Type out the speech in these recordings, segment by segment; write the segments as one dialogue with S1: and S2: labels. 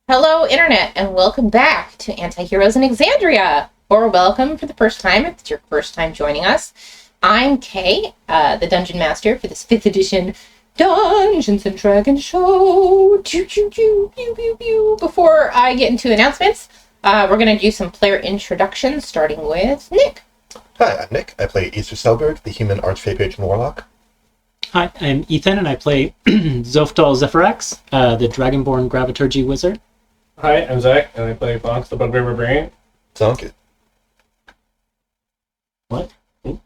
S1: Hello, Internet, and welcome back to Antiheroes in Exandria, or welcome for the first time if it's your first time joining us. I'm Kay, the Dungeon Master for this 5th edition Dungeons & Dragons show. Choo, choo, choo, pew, pew, pew. Before I get into announcements, we're going to do some player introductions, starting with Nick.
S2: Hi, I'm Nick. I play Easter Selbert, the human archfey patron warlock.
S3: Hi, I'm Ethan, and I play Zofdal Zephyrax, the Dragonborn Graviturgy Wizard.
S4: Hi, I'm Zach, and I play Bonks, the Bugbear Barbarian.
S2: Zonk it.
S3: What?
S2: What?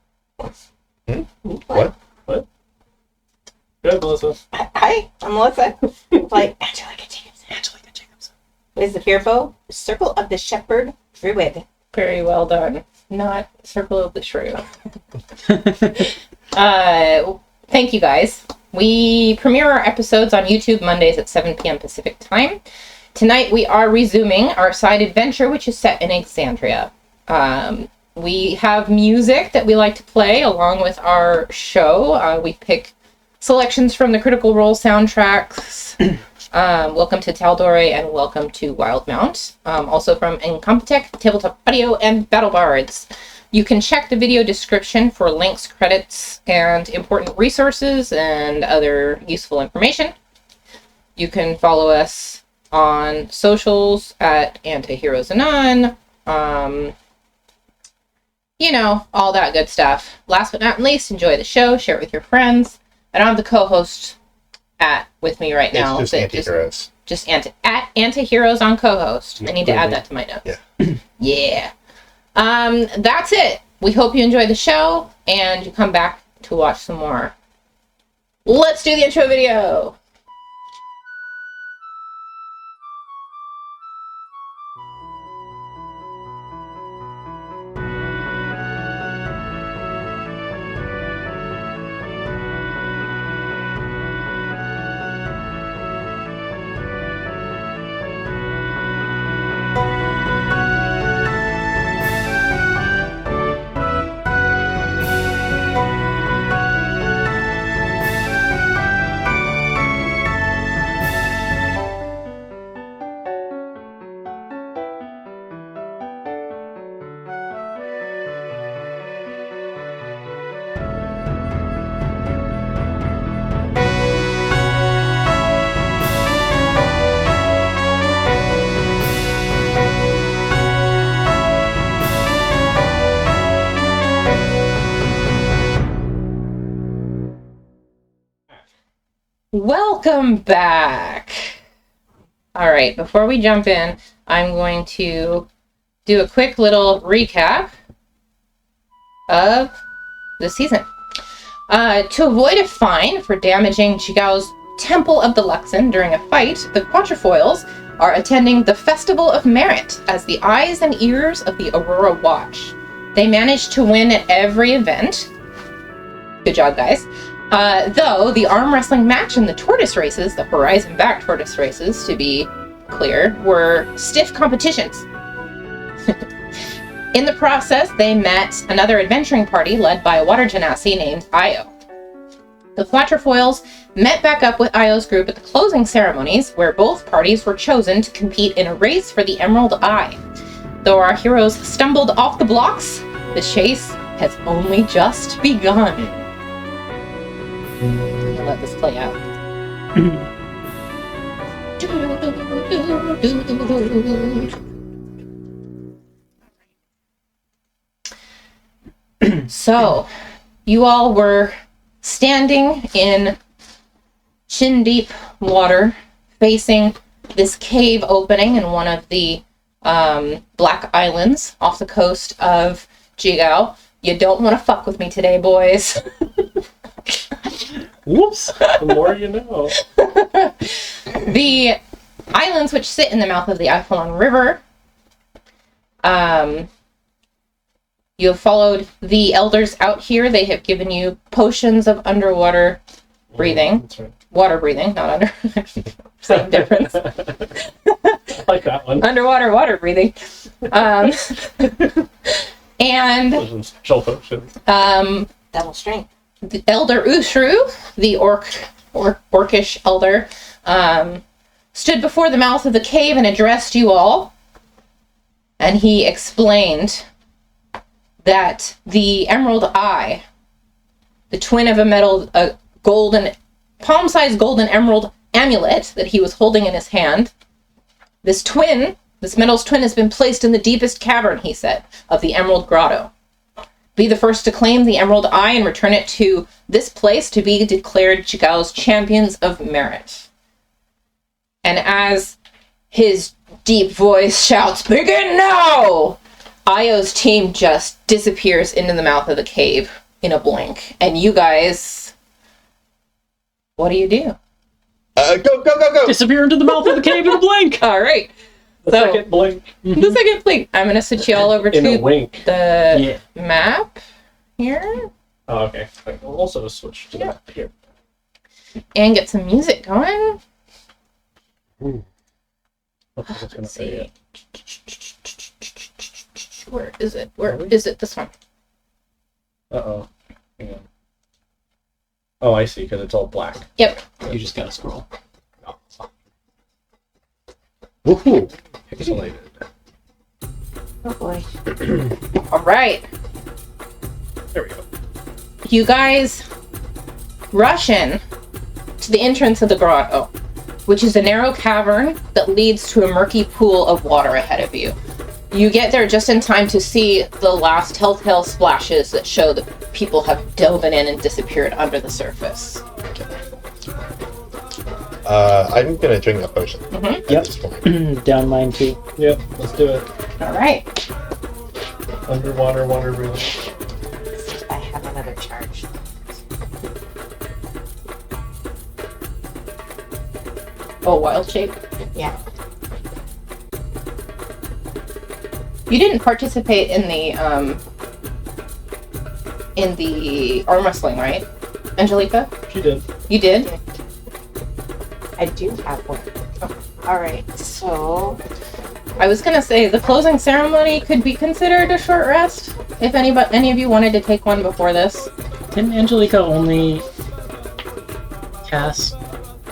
S4: Good, Melissa.
S1: Hi, I'm Melissa. I play Angelica Jacobson. What is the Fearful? Circle of the Shepherd Druid. Very well done. Not Circle of the Shrew. Thank you guys. We premiere our episodes on YouTube Mondays at 7 p.m. Pacific time. Tonight we are resuming our side adventure, which is set in Exandria. We have music that we like to play along with our show. We pick selections from the Critical Role soundtracks. Welcome to Tal'Dorei and welcome to Wildemount. Also from Incompetech, Tabletop Audio, and Battle Bards. You can check the video description for links, credits, and important resources and other useful information. You can follow us on socials at Antiheroes Anon. All that good stuff. Last but not least, enjoy the show, share it with your friends. I don't have the co-host with me right now.
S2: It's just Antiheroes.
S1: Just at Antiheroes on co-host. I need to add that to my notes.
S2: Yeah.
S1: Yeah. That's it. We hope you enjoy the show and you come back to watch some more. Let's do the intro video. Welcome back. All right, before we jump in, I'm going to do a quick little recap of the season. To avoid a fine for damaging Jigao's Temple of the Luxon during a fight, the Quatrefoils are attending the Festival of Merit as the eyes and ears of the Aurora Watch. They managed to win at every event. Good job, guys. Though the arm wrestling match and the tortoise races, the horizon-back tortoise races, to be clear, were stiff competitions. In the process, they met another adventuring party led by a water genasi named Io. The Quatrefoils met back up with Io's group at the closing ceremonies, where both parties were chosen to compete in a race for the Emerald Eye. Though our heroes stumbled off the blocks, the chase has only just begun. I'll let this play out. So, you all were standing in shin-deep water, facing this cave opening in one of the Black Islands off the coast of Jigao. You don't want to fuck with me today, boys.
S4: Whoops! The more you know.
S1: The islands which sit in the mouth of the Ifalon River, you have followed the elders out here. They have given you potions of underwater breathing.
S4: That's right.
S1: Water breathing, not under. Same difference.
S4: I like that one.
S1: Underwater water breathing. And
S4: Those are special potions.
S1: double strength. The Elder Ushru, the orcish elder, stood before the mouth of the cave and addressed you all. And he explained that the Emerald Eye, the twin of a golden, palm-sized golden emerald amulet that he was holding in his hand, this metal's twin has been placed in the deepest cavern, he said, of the Emerald Grotto. Be the first to claim the Emerald Eye and return it to this place to be declared Chigao's champions of merit. And as his deep voice shouts, "Begin now!" Io's team just disappears into the mouth of the cave in a blink. And you guys, what do you do?
S2: Go!
S3: Disappear into the mouth of the cave in a blink!
S1: All right.
S4: The
S1: So-
S4: second blink
S1: The second blink. I'm going to switch you all over
S4: in a
S1: to
S4: wink.
S1: the map here
S4: Oh, okay. I will also switch to that here.
S1: and get some music going.
S4: Ooh. Okay, that's gonna
S1: Let's
S4: say
S1: see. Where is it? Where is it? This one.
S4: Uh-oh. Hang on. Oh, I see, because it's all black.
S1: Yep.
S3: You just gotta scroll.
S2: Woohoo! Pixelated.
S1: Oh boy. All right.
S4: There we go.
S1: You guys rush in to the entrance of the grotto, which is a narrow cavern that leads to a murky pool of water ahead of you. You get there just in time to see the last telltale splashes that show that people have dove in and disappeared under the surface.
S2: I'm gonna drink a potion at
S3: Yep.
S2: this point.
S3: Down mine too.
S4: Yep, let's do it.
S1: All right.
S4: Underwater water breathing.
S5: I have another charge.
S1: Oh, wild shape.
S5: Yeah.
S1: You didn't participate in the arm wrestling, right, Angelica?
S4: She did.
S1: You did.
S5: I do have one. Alright, so
S1: I was gonna say the closing ceremony could be considered a short rest if any of you wanted to take one before this.
S3: Didn't Angelica only cast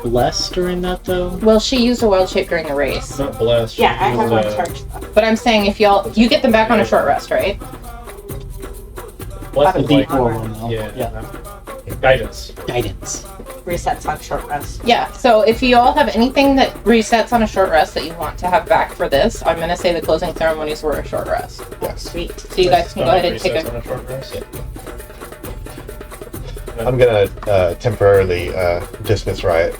S3: Bless during that though?
S1: Well, she used a wild shape during the race,
S4: Not blessed.
S5: yeah, I have one
S4: Blessed.
S5: charge left.
S1: but I'm saying if you get them back on a short rest, right?
S4: Blessed
S3: The
S4: is like,
S3: D4 one though.
S4: yeah. Guidance.
S3: Guidance.
S5: Resets on short rest.
S1: Yeah. So if you all have anything that resets on a short rest that you want to have back for this, I'm gonna say the closing ceremonies were a short rest.
S2: Yes.
S5: Sweet.
S1: So you guys can go ahead and take
S4: Resets
S1: a.
S4: on short rest.
S2: I'm gonna temporarily dismiss Riot.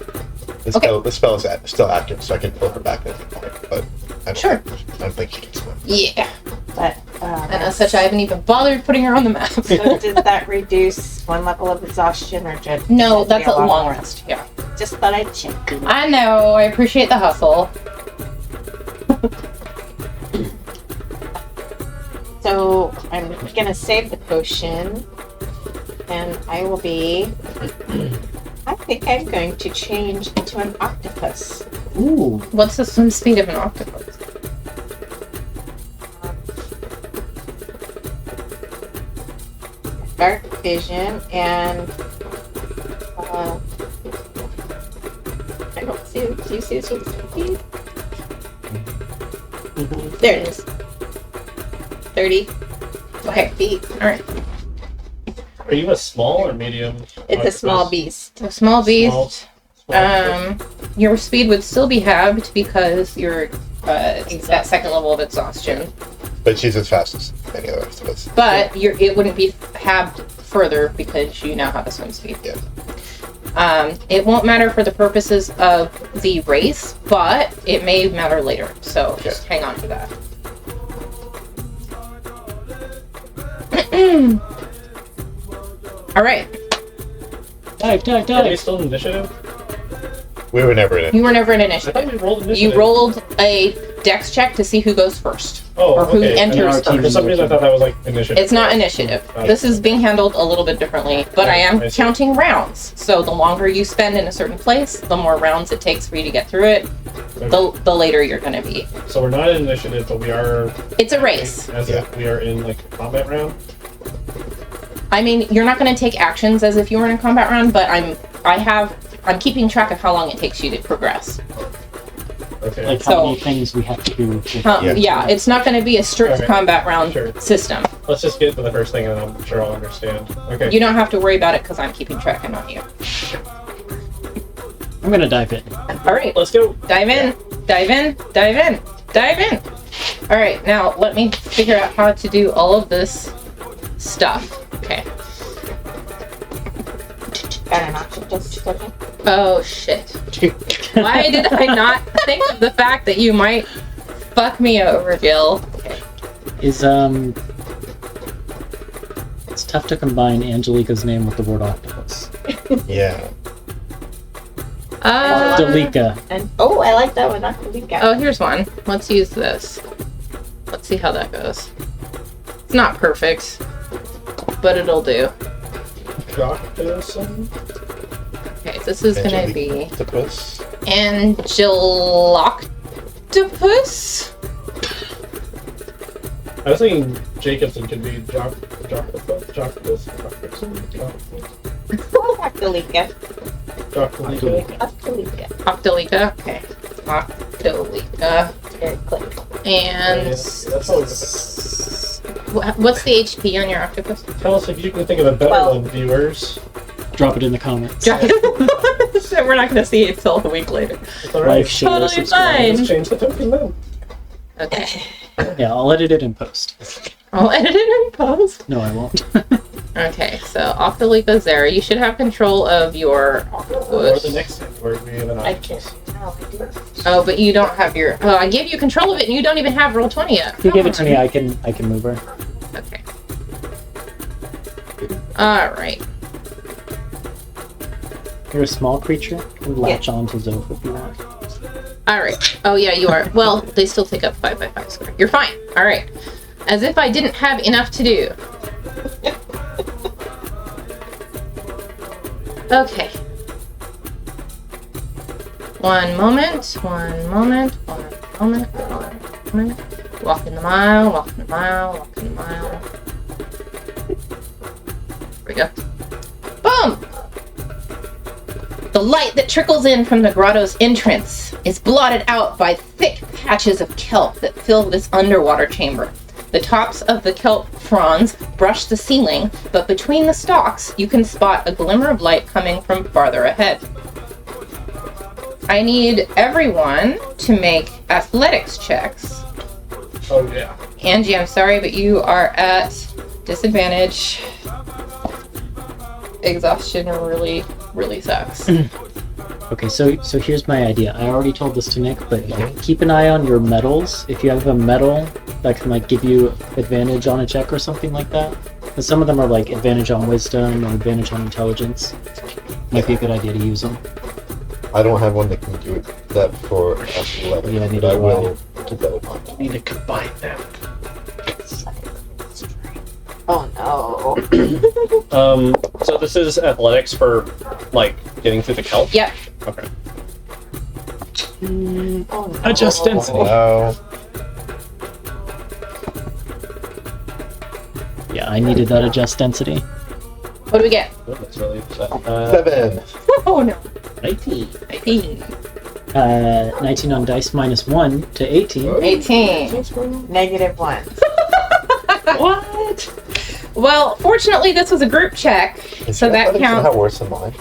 S2: The spell is still active, so I can pull her back at any point. But I don't think she can swim.
S1: Yeah.
S5: But
S1: And as such, I haven't even bothered putting her on the map.
S5: so did that reduce one level of exhaustion or just
S1: No, that's a long rest. Yeah.
S5: Just thought I'd check.
S1: I know. I appreciate the hustle.
S5: So I'm gonna save the potion, and I will be. I think I'm going to change into an octopus.
S3: Ooh.
S1: What's the swim speed of an octopus?
S5: Dark vision and. I don't see. Do you see the swim speed?
S1: There it is. 30. Okay.
S5: Feet.
S1: All right.
S4: Are you a small or medium?
S5: It's a small beast.
S1: So small beast.
S4: Small.
S1: Your speed would still be halved because you're that second level of exhaustion.
S2: But she's as fast as any other rest of us.
S1: But it wouldn't be halved further because you now have a swim speed.
S2: Yeah.
S1: It won't matter for the purposes of the race, but it may matter later. So just hang on to that. All right.
S3: Dive.
S4: Are we still in initiative?
S2: We were never in it.
S1: You were never in
S4: I thought
S1: initiative.
S4: we rolled initiative.
S1: You rolled a dex check to see who goes first.
S4: Oh,
S1: or who
S4: okay.
S1: enters
S3: And our team
S4: For some reason, I thought that was like initiative.
S1: It's not initiative. This is being handled a little bit differently, but I am
S4: I see.
S1: counting rounds. So the longer you spend in a certain place, the more rounds it takes for you to get through it, the later you're going to be.
S4: So we're not in initiative, but we are.
S1: It's a race.
S4: As if we are in like a combat round.
S1: I mean, you're not going to take actions as if you were in a combat round, but I'm keeping track of how long it takes you to progress.
S4: Okay.
S3: Like how many things we have to do. With
S1: yeah, it's not going to be a strict
S4: Okay.
S1: combat round
S4: Sure.
S1: system.
S4: Let's just get to the first thing, and I'm sure I'll understand. Okay.
S1: You don't have to worry about it because I'm keeping track and on you.
S3: I'm gonna dive in.
S1: All right,
S4: Let's go.
S1: dive in, dive in, dive in, dive in. All right, now let me figure out how to do all of this stuff. Okay.
S5: Better not to just okay.
S1: Oh shit. Why did I not think of the fact that you might fuck me over, Gil? Okay.
S3: Is it's tough to combine Angelica's name with the word octopus.
S2: Yeah.
S3: Delika.
S5: And oh, I like that one. Not the weekend.
S1: Oh, here's one. Let's use this. Let's see how that goes. It's not perfect, but it'll do. Okay, this is gonna be
S2: Octopus.
S1: Angeloctopus.
S4: I was thinking Jacobson could be Jacobus.
S5: Octolika.
S1: Octolika. Okay. Octolika.
S5: Very quick.
S1: And what's the HP on your octopus?
S4: Tell us if you can think of a better one, viewers.
S3: Drop it in the comments.
S1: So we're not going to see it till a week later.
S4: It's alright.
S3: Like, share,
S1: Totally
S3: subscribe.
S1: fine.
S4: Let's change the token then.
S1: Okay.
S3: Yeah, I'll edit it in post.
S1: I'll edit it in post.
S3: No, I won't.
S1: Okay, so Octolika's there. You should have control of your
S4: Or
S1: octopus.
S4: the next thing where we have an
S5: I
S4: octopus.
S5: can't. No, I do.
S1: Oh, but you don't have your. Oh, I gave you control of it, and you don't even have roll 20 yet.
S3: If you give it to me, I can move her.
S1: Okay. All right.
S3: You're a small creature. You can latch on to Zoph if you want.
S1: All right. Oh yeah, you are. Well, they still take up 5x5 square. You're fine. All right. As if I didn't have enough to do. Okay. One moment. Walking the mile. Walking the mile. There we go. Boom! The light that trickles in from the grotto's entrance is blotted out by thick patches of kelp that fill this underwater chamber. The tops of the kelp fronds brush the ceiling, but between the stalks, you can spot a glimmer of light coming from farther ahead. I need everyone to make athletics checks.
S4: Oh yeah.
S1: Angie, I'm sorry, but you are at disadvantage. Exhaustion really sucks.
S3: Okay, so here's my idea. I already told this to Nick, but keep an eye on your medals. If you have a medal that can like give you advantage on a check or something like that, because some of them are like advantage on wisdom or advantage on intelligence. Might be a good idea to use them.
S2: I don't have one that can do that for athletic,
S3: Yeah, I need
S2: but I
S3: to
S2: will develop on.
S4: Need to combine them.
S5: Oh no.
S4: So this is athletics for like getting through the kelp.
S1: Yep.
S4: Okay.
S5: Oh no.
S3: Adjust density.
S2: Wow.
S3: Yeah, I needed that adjust density.
S1: What do we get?
S4: Oh, that's really upset.
S2: 7.
S1: Oh no.
S4: 19.
S1: 18.
S3: 19 on dice minus 1 to 18.
S1: 18.
S5: -1.
S1: What? Well, fortunately, this was a group check,
S2: Is
S1: so
S2: your
S1: that
S2: athletics somehow
S1: counts
S2: worse than mine?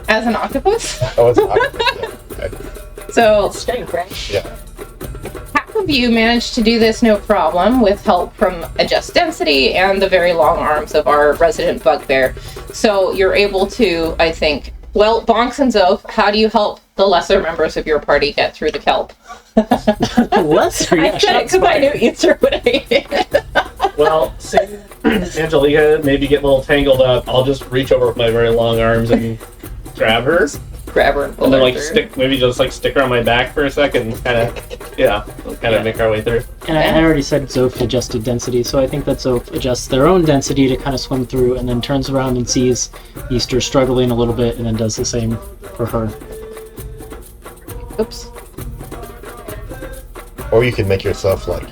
S1: as an octopus.
S2: Oh, it's not. Yeah. Okay.
S1: So
S5: Strength, right?
S2: Yeah.
S1: half of you managed to do this no problem with help from adjust density and the very long arms of our resident bugbear. So you're able to, I think, well, Bonks and Zoph, how do you help the lesser members of your party get through the kelp?
S3: Lesser,
S1: I said it because I knew you threw it in.
S4: Well, see, Angelica maybe get a little tangled up. I'll just reach over with my very long arms and grab her,
S1: Grab her and pull
S4: and then
S1: her
S4: like
S1: through.
S4: stick her on my back for a second, and kind of make our way through.
S3: And I already said Zoph adjusted density, so I think that Zoph adjusts their own density to kind of swim through, and then turns around and sees Easter struggling a little bit, and then does the same for her.
S1: Oops.
S2: Or you can make yourself like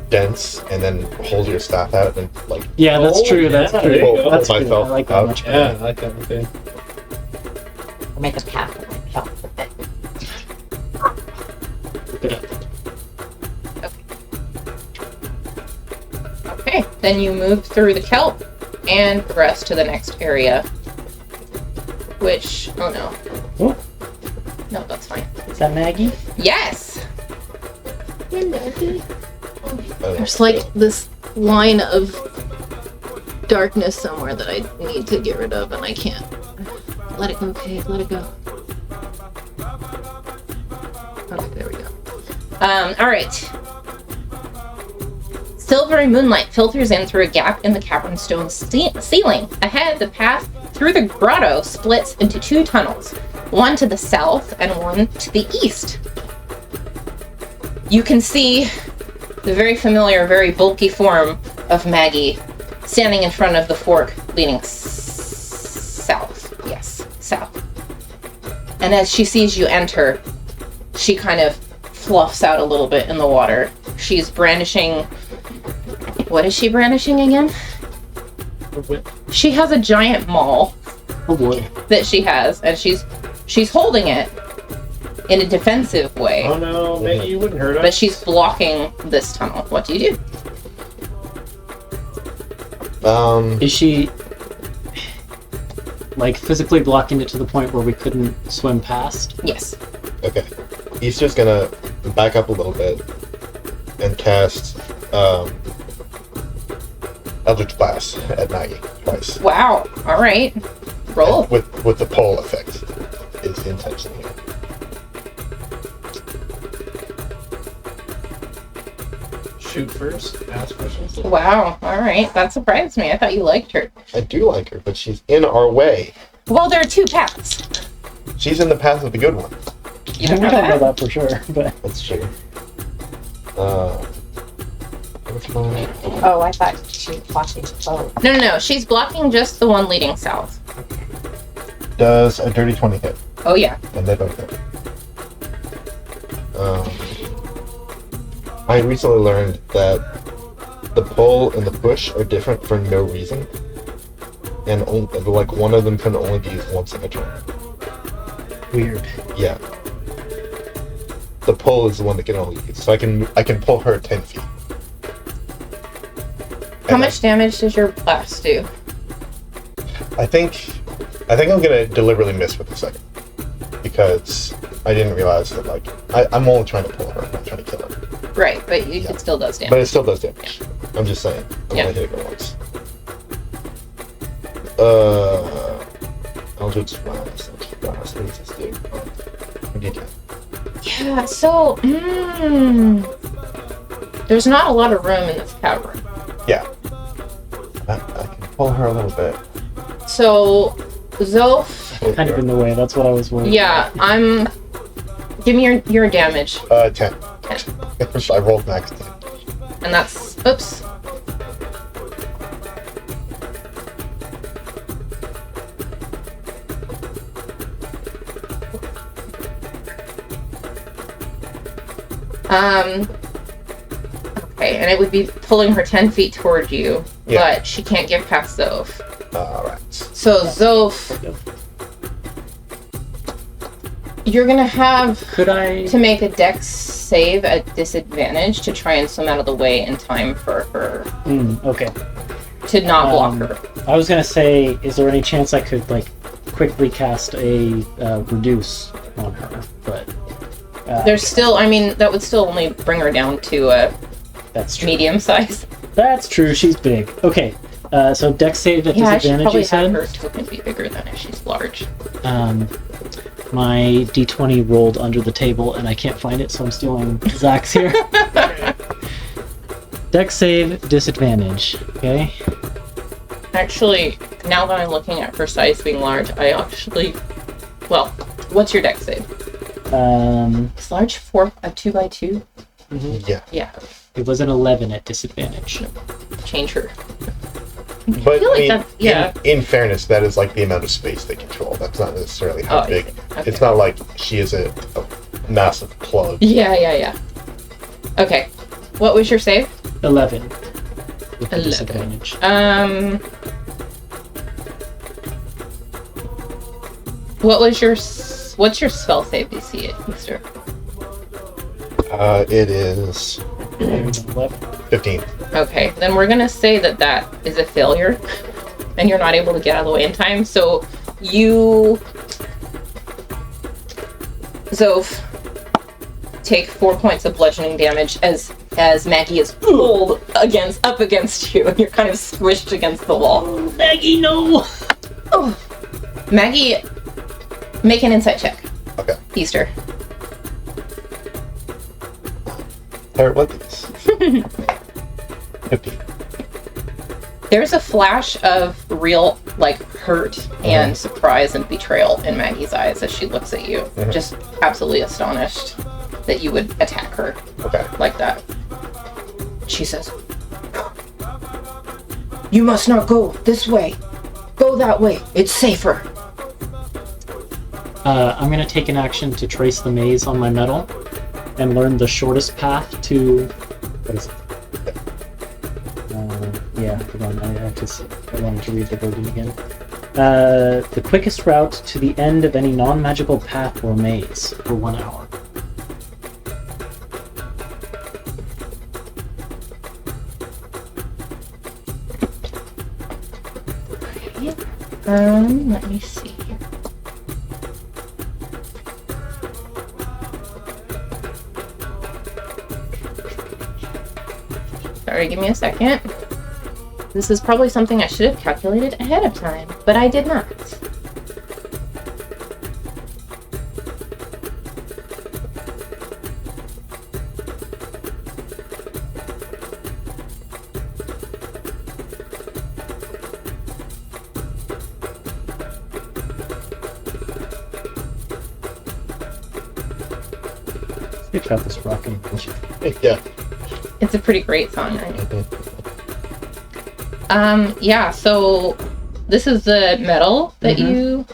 S2: dense and then hold your staff out and like.
S3: Yeah, that's
S4: Oh,
S3: true.
S4: yeah,
S3: That's
S4: there
S3: true.
S4: you go.
S3: That's
S2: Hold
S3: good. I
S2: myself
S3: like that
S2: out.
S3: much
S4: Yeah,
S3: better.
S4: I like that. Okay.
S5: Make a path with my kelp with it.
S1: Then you move through the kelp and progress to the next area. Which, oh no.
S3: Oh,
S1: No, that's fine.
S3: is that Maggie?
S1: Yes!
S6: There's like this line of darkness somewhere that I need to get rid of, and I can't. Let it go, Kate. Let it go.
S1: Okay, there we go. Alright. Silvery moonlight filters in through a gap in the cavern stone ceiling. Ahead, the path through the grotto splits into two tunnels, one to the south and one to the east. You can see the very familiar, very bulky form of Maggie standing in front of the fork leading south. Yes, south. And as she sees you enter, she kind of fluffs out a little bit in the water. She's brandishing... What is she brandishing again? She has a giant maul
S3: Oh boy.
S1: that she has, and she's holding it in a defensive way.
S4: Oh no, maybe you wouldn't hurt us.
S1: But she's blocking this tunnel. What do you do?
S3: Is she like physically blocking it to the point where we couldn't swim past?
S1: Yes.
S2: Okay. He's just gonna back up a little bit and cast Eldritch Blast at Maggie twice.
S1: Wow. All right. Roll.
S2: And with the pole effect is the intention here.
S4: Shoot first, ask questions.
S1: Wow. All right. That surprised me. I thought you liked her.
S2: I do like her, but she's in our way.
S1: Well, there are two paths.
S2: She's in the path of the good one.
S1: You don't
S3: We
S1: know
S3: don't know
S1: that?
S3: that for sure, but
S2: That's true. What's my...
S5: Oh, I thought she was watching both.
S1: No. She's blocking just the one leading south.
S2: Does a dirty 20 hit?
S1: Oh, yeah.
S2: And they both hit. I recently learned that the pole and the push are different for no reason. And only, like, one of them can only be used once in a turn.
S3: weird.
S2: Yeah. The pole is the one that can only use. So I can pull her 10 feet.
S1: How much damage does your blast do?
S2: I think I'm gonna deliberately miss with the second. Because I didn't realize that, like, I'm only trying to pull her, I'm not trying to kill her.
S1: Right, but
S2: Yeah.
S1: it still does damage.
S2: But it still does damage. I'm just saying. I'm
S1: Yeah.
S2: only hitting her once. I'll just blast. What does this do? What do you do?
S1: Yeah, so, there's not a lot of room in this cavern.
S2: Yeah. I can pull her a little bit.
S1: So, Zoph,
S3: Kind of in the way. That's what I was worried.
S1: yeah, give me your damage.
S2: 10.
S1: 10.
S2: I rolled max 10.
S1: And that's, oops. Okay, and it would be pulling her 10 feet toward you,
S2: Yeah.
S1: but she can't get past Zoph.
S2: Alright.
S1: So, Zoph, you're gonna have
S3: Could I?
S1: to make a dex save at disadvantage to try and swim out of the way in time for her
S3: Okay.
S1: to not block
S3: Um,
S1: her.
S3: I was gonna say, is there any chance I could like quickly cast a reduce on her? But
S1: There's still, I mean, that would still only bring her down to a
S3: that's true.
S1: medium size.
S3: That's true. She's big. Okay. So dex save at
S1: Yeah, I should
S3: disadvantage.
S1: probably
S3: You said.
S1: have her token be bigger than if she's large.
S3: My d20 rolled under the table and I can't find it, so I'm stealing Zach's here. Dex save disadvantage. Okay.
S1: Actually, now that I'm looking at her size being large, well, what's your dex save? Is large a 2x2?
S2: Yeah.
S1: Yeah,
S3: It was an 11 at disadvantage.
S1: change her.
S2: But
S1: feel like
S2: I mean,
S1: that's- yeah.
S2: in fairness, that is like the amount of space they control. That's not necessarily how
S1: Oh,
S2: big.
S1: okay.
S2: It's not like she is a massive plug.
S1: Yeah. Okay, what was your save?
S3: 11 with the
S1: 11.
S3: disadvantage.
S1: What's your spell save DC, mister?
S2: It is
S3: 11.
S2: 15.
S1: Okay, then we're gonna say that that is a failure, and you're not able to get out of the way in time. So you, Zoph, take 4 points of bludgeoning damage as Maggie is pulled up against you, and you're kind of squished against the wall.
S3: Maggie, no!
S1: Oh. Maggie, make an insight check.
S2: Okay.
S1: Easter.
S2: What is 50.
S1: There's a flash of real, like, hurt and surprise and betrayal in Maggie's eyes as she looks at you. Just absolutely astonished that you would attack her like that. She says, "You must not go this way. Go that way. It's safer."
S3: I'm gonna take an action to trace the maze on my medal and learn the shortest path to... What is it? Yeah, hold on, I wanted to read the wording again. The quickest route to the end of any non-magical path or maze for 1 hour.
S1: Let me see here. Sorry, give me a second. This is probably something I should have calculated ahead of time, but I did not.
S3: Let's get this rocking.
S2: Yeah.
S1: It's a pretty great song, right? Yeah, so this is the medal that you...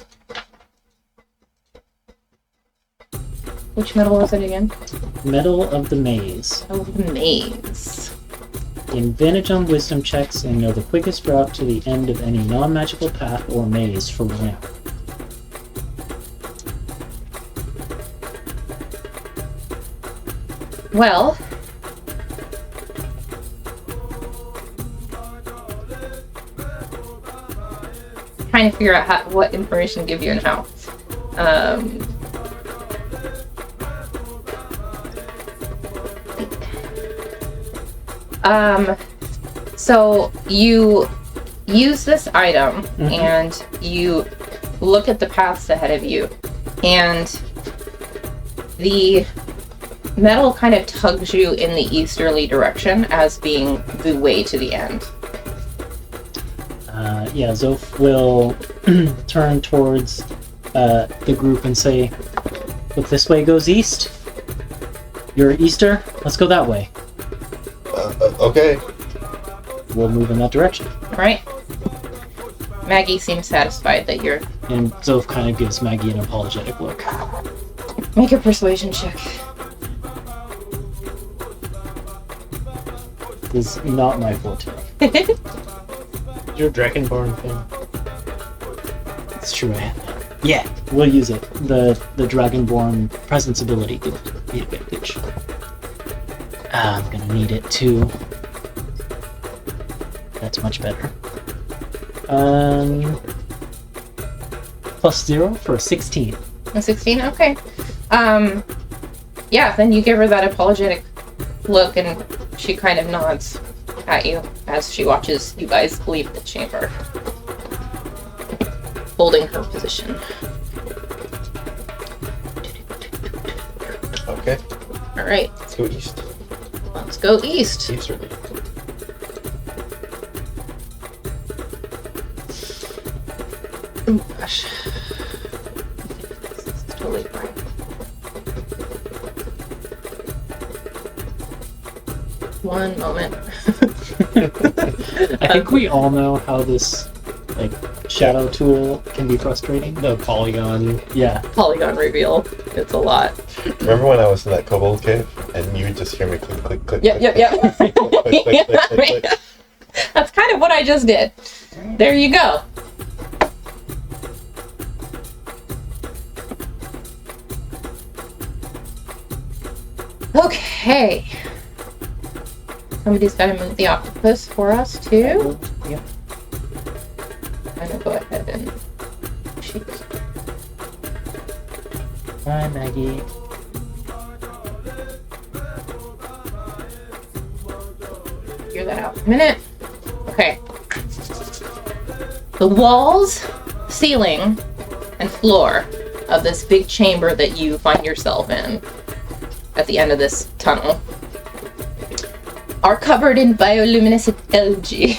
S1: Which medal was it again?
S3: Medal of the Maze.
S1: Oh, the maze.
S3: Gain advantage on wisdom checks and know the quickest route to the end of any non-magical path or maze for 1 hour.
S1: Well... trying to figure out what information to give you and how. So you use this item and you look at the paths ahead of you, and the metal kind of tugs you in the easterly direction as being the way to the end.
S3: Yeah, Zoph will turn towards the group and say, "Look, this way goes east. You're Easter. Let's go that way."
S2: Okay.
S3: We'll move in that direction.
S1: All right. Maggie seems satisfied that you're...
S3: And Zoph kind of gives Maggie an apologetic look.
S1: Make a persuasion check.
S3: This is not my forte.
S4: Your Dragonborn thing.
S3: It's true, I have that. Yeah, we'll use it. The Dragonborn presence ability gives the advantage. I'm gonna need it too. That's much better. +0 for a 16.
S1: A 16? Okay. Yeah, then you give her that apologetic look and she kind of nods at you as she watches you guys leave the chamber, holding her position.
S2: Okay.
S1: All right,
S2: Let's go east.
S1: let's go east.
S2: Easterly.
S1: Oh gosh. This is totally fine. One moment.
S3: I think we all know how this shadow tool can be frustrating.
S4: The polygon.
S3: Yeah.
S1: Polygon reveal. It's a lot.
S2: Remember when I was in that kobold cave and you would just hear me click, click, click?
S1: Yep.
S2: click, click, click, click, click.
S1: That's kind of what I just did. There you go. Okay. Somebody's got to move the octopus for us, too.
S3: Yep.
S1: I'm going to go ahead and shoot.
S3: Bye, Maggie.
S1: Figure that out in a minute. Okay. The walls, ceiling, and floor of this big chamber that you find yourself in at the end of this tunnel are covered in bioluminescent algae,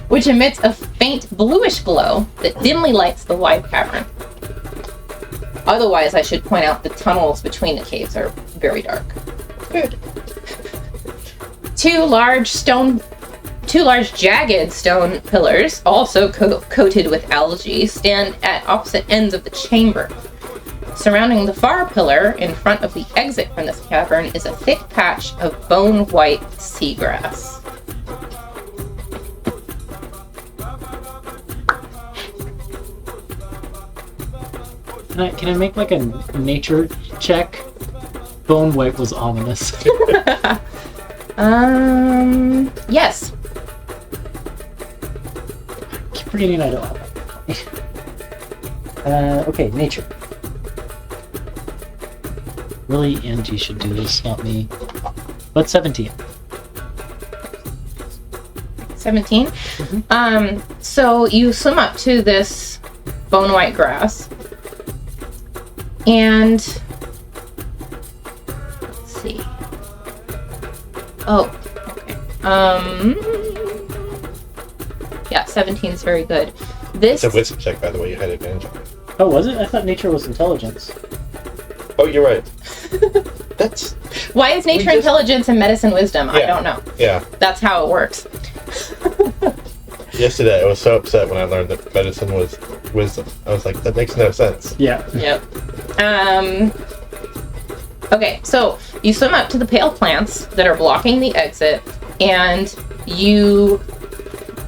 S1: which emits a faint bluish glow that dimly lights the wide cavern. Otherwise, I should point out the tunnels between the caves are very dark.
S2: Good.
S1: Two large jagged stone pillars, also coated with algae, stand at opposite ends of the chamber. Surrounding the far pillar, in front of the exit from this cavern, is a thick patch of bone-white seagrass.
S3: Can I make like a nature check? Bone white was ominous.
S1: Yes.
S3: Keep forgetting I don't have that. Okay, nature. Really, Angie should do this, not me. But 17.
S1: 17? So you swim up to this bone white grass. And let's see. Oh, okay. Yeah, 17 is very good. This
S2: It's a wisdom check, by the way. You had advantage on it.
S3: Oh, was it? I thought nature was intelligence.
S2: Oh, you're right. That's
S1: why is nature intelligence and medicine wisdom? I
S2: Yeah.
S1: don't know.
S2: yeah.
S1: That's how it works.
S2: Yesterday, I was so upset when I learned that medicine was wisdom. I was like, that makes no sense.
S3: Yeah.
S1: Yep. Okay, so you swim up to the pale plants that are blocking the exit, and you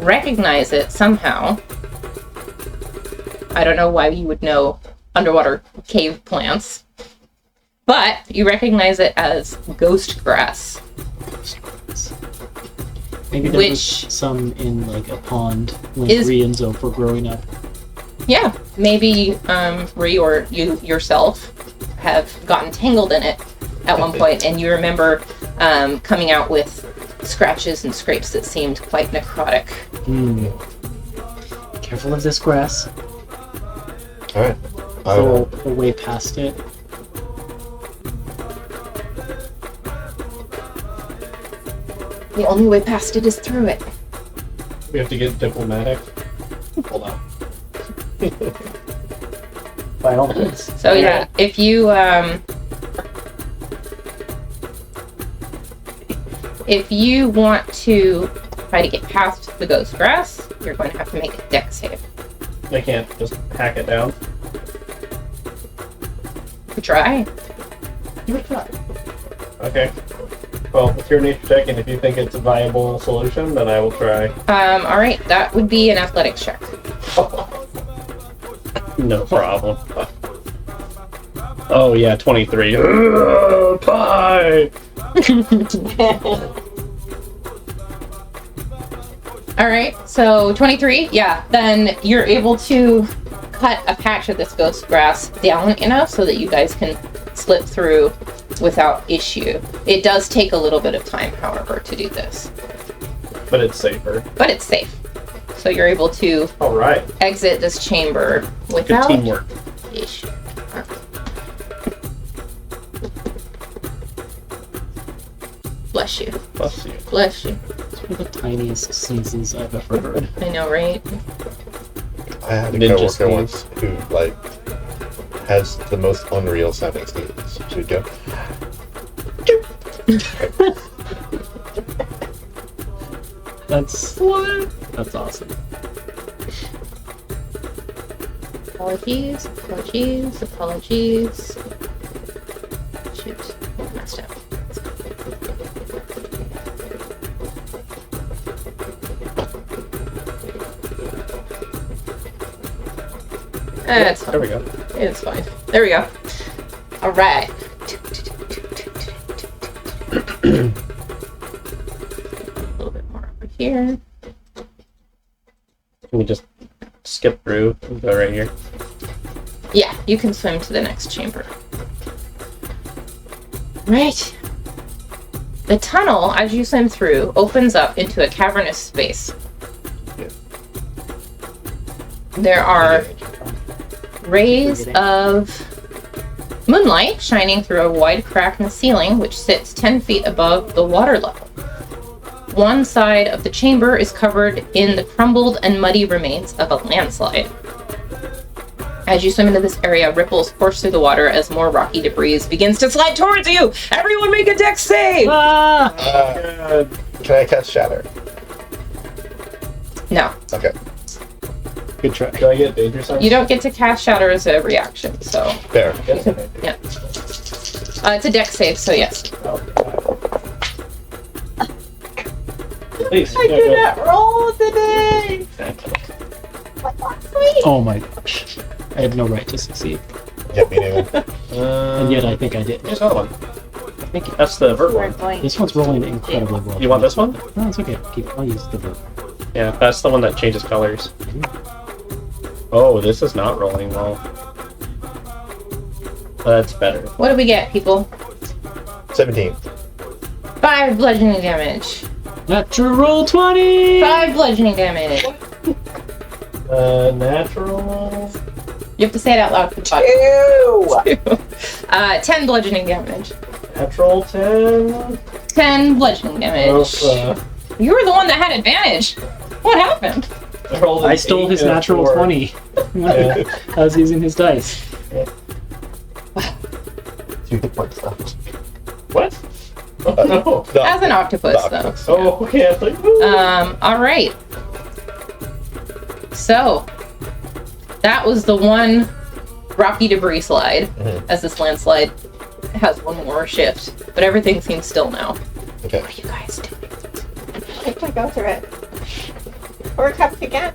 S1: recognize it somehow. I don't know why you would know underwater cave plants, but you recognize it as ghost grass.
S3: Maybe there
S1: Which
S3: was some in like a pond when
S1: is-
S3: Ree and Zope were growing up.
S1: Yeah, maybe Ree or you yourself have gotten tangled in it at one point, and you remember coming out with scratches and scrapes that seemed quite necrotic.
S3: Careful of this grass.
S2: Alright. I
S3: Go
S2: will.
S3: away past it.
S1: The only way past it is through it.
S4: We have to get diplomatic. Hold on.
S3: By all means.
S1: So yeah, if you want to try to get past the ghost grass, you're going to have to make a dex save.
S4: I can't just hack it down.
S1: Try.
S3: Give it a try.
S4: Okay. Well, it's your nature check, and if you think it's a viable solution, then I will try.
S1: All right, that would be an athletics check.
S4: No problem. Oh yeah, 23. Pie!
S1: All right, so 23. Yeah, then you're able to cut a patch of this ghost grass down enough so that you guys can slip through without issue. It does take a little bit of time, however, to do this,
S4: But it's safer.
S1: but it's safe. So you're able to
S4: Alright.
S1: exit this chamber
S4: Good
S1: without
S4: teamwork.
S1: issue. Bless you.
S4: Bless you.
S1: Bless you.
S3: It's one of the tiniest sneezes I've ever heard.
S1: I know, right?
S2: I had a
S4: Ninja
S2: coworker
S4: sneeze.
S2: once who, like, has the most unreal sounding sneezes. She would go,
S3: That's awesome.
S1: Apologies, apologies, apologies. Shoot, I messed up. It's
S4: There
S1: fine.
S4: we go.
S1: It's fine. There we go. All right. here.
S4: Can we just skip through and go right here?
S1: Yeah, you can swim to the next chamber. Right. The tunnel, as you swim through, opens up into a cavernous space.
S2: Yeah.
S1: There are rays of moonlight shining through a wide crack in the ceiling, which sits 10 feet above the water level. One side of the chamber is covered in the crumbled and muddy remains of a landslide. As you swim into this area, ripples course through the water as more rocky debris begins to slide towards you. Everyone make a dex save!
S2: Can I cast Shatter?
S1: No,
S2: Okay.
S3: Good try.
S4: Do I get danger sense?
S1: you don't get to cast Shatter as a reaction, so...
S2: There.
S4: Yes, I do.
S1: Yeah. It's a dex save, so yes.
S4: Please.
S5: I did not roll today.
S3: Oh my gosh. I had no right to succeed.
S2: Yeah, me neither.
S3: And yet I think I did.
S4: Here's another one. Thank you. That's the vert
S5: We're
S4: one.
S5: going.
S3: This one's rolling incredibly well.
S4: You want this one?
S3: No, it's okay. I'll use the vert.
S4: Yeah, that's the one that changes colors. Oh, this is not rolling well. That's better.
S1: What do we get, people?
S2: 17.
S1: 5 bludgeoning damage.
S3: Natural 20!
S1: 5 bludgeoning damage.
S4: Natural.
S1: You have to say it out loud for the podcast. 10 bludgeoning damage.
S4: Natural 10.
S1: 10 bludgeoning damage. You were the one that had advantage. What happened?
S3: I stole his natural 20.
S4: Yeah.
S3: I was using his dice.
S2: 2 hit points left.
S4: What? No.
S1: As an octopus,
S2: The
S1: though.
S2: octopus.
S4: Oh, okay. I was like, woo.
S1: Alright. So, that was the one rocky debris slide, as this landslide has one more shift. But everything seems still now.
S2: Okay.
S1: What are you guys doing?
S5: I can go through it. Or come again.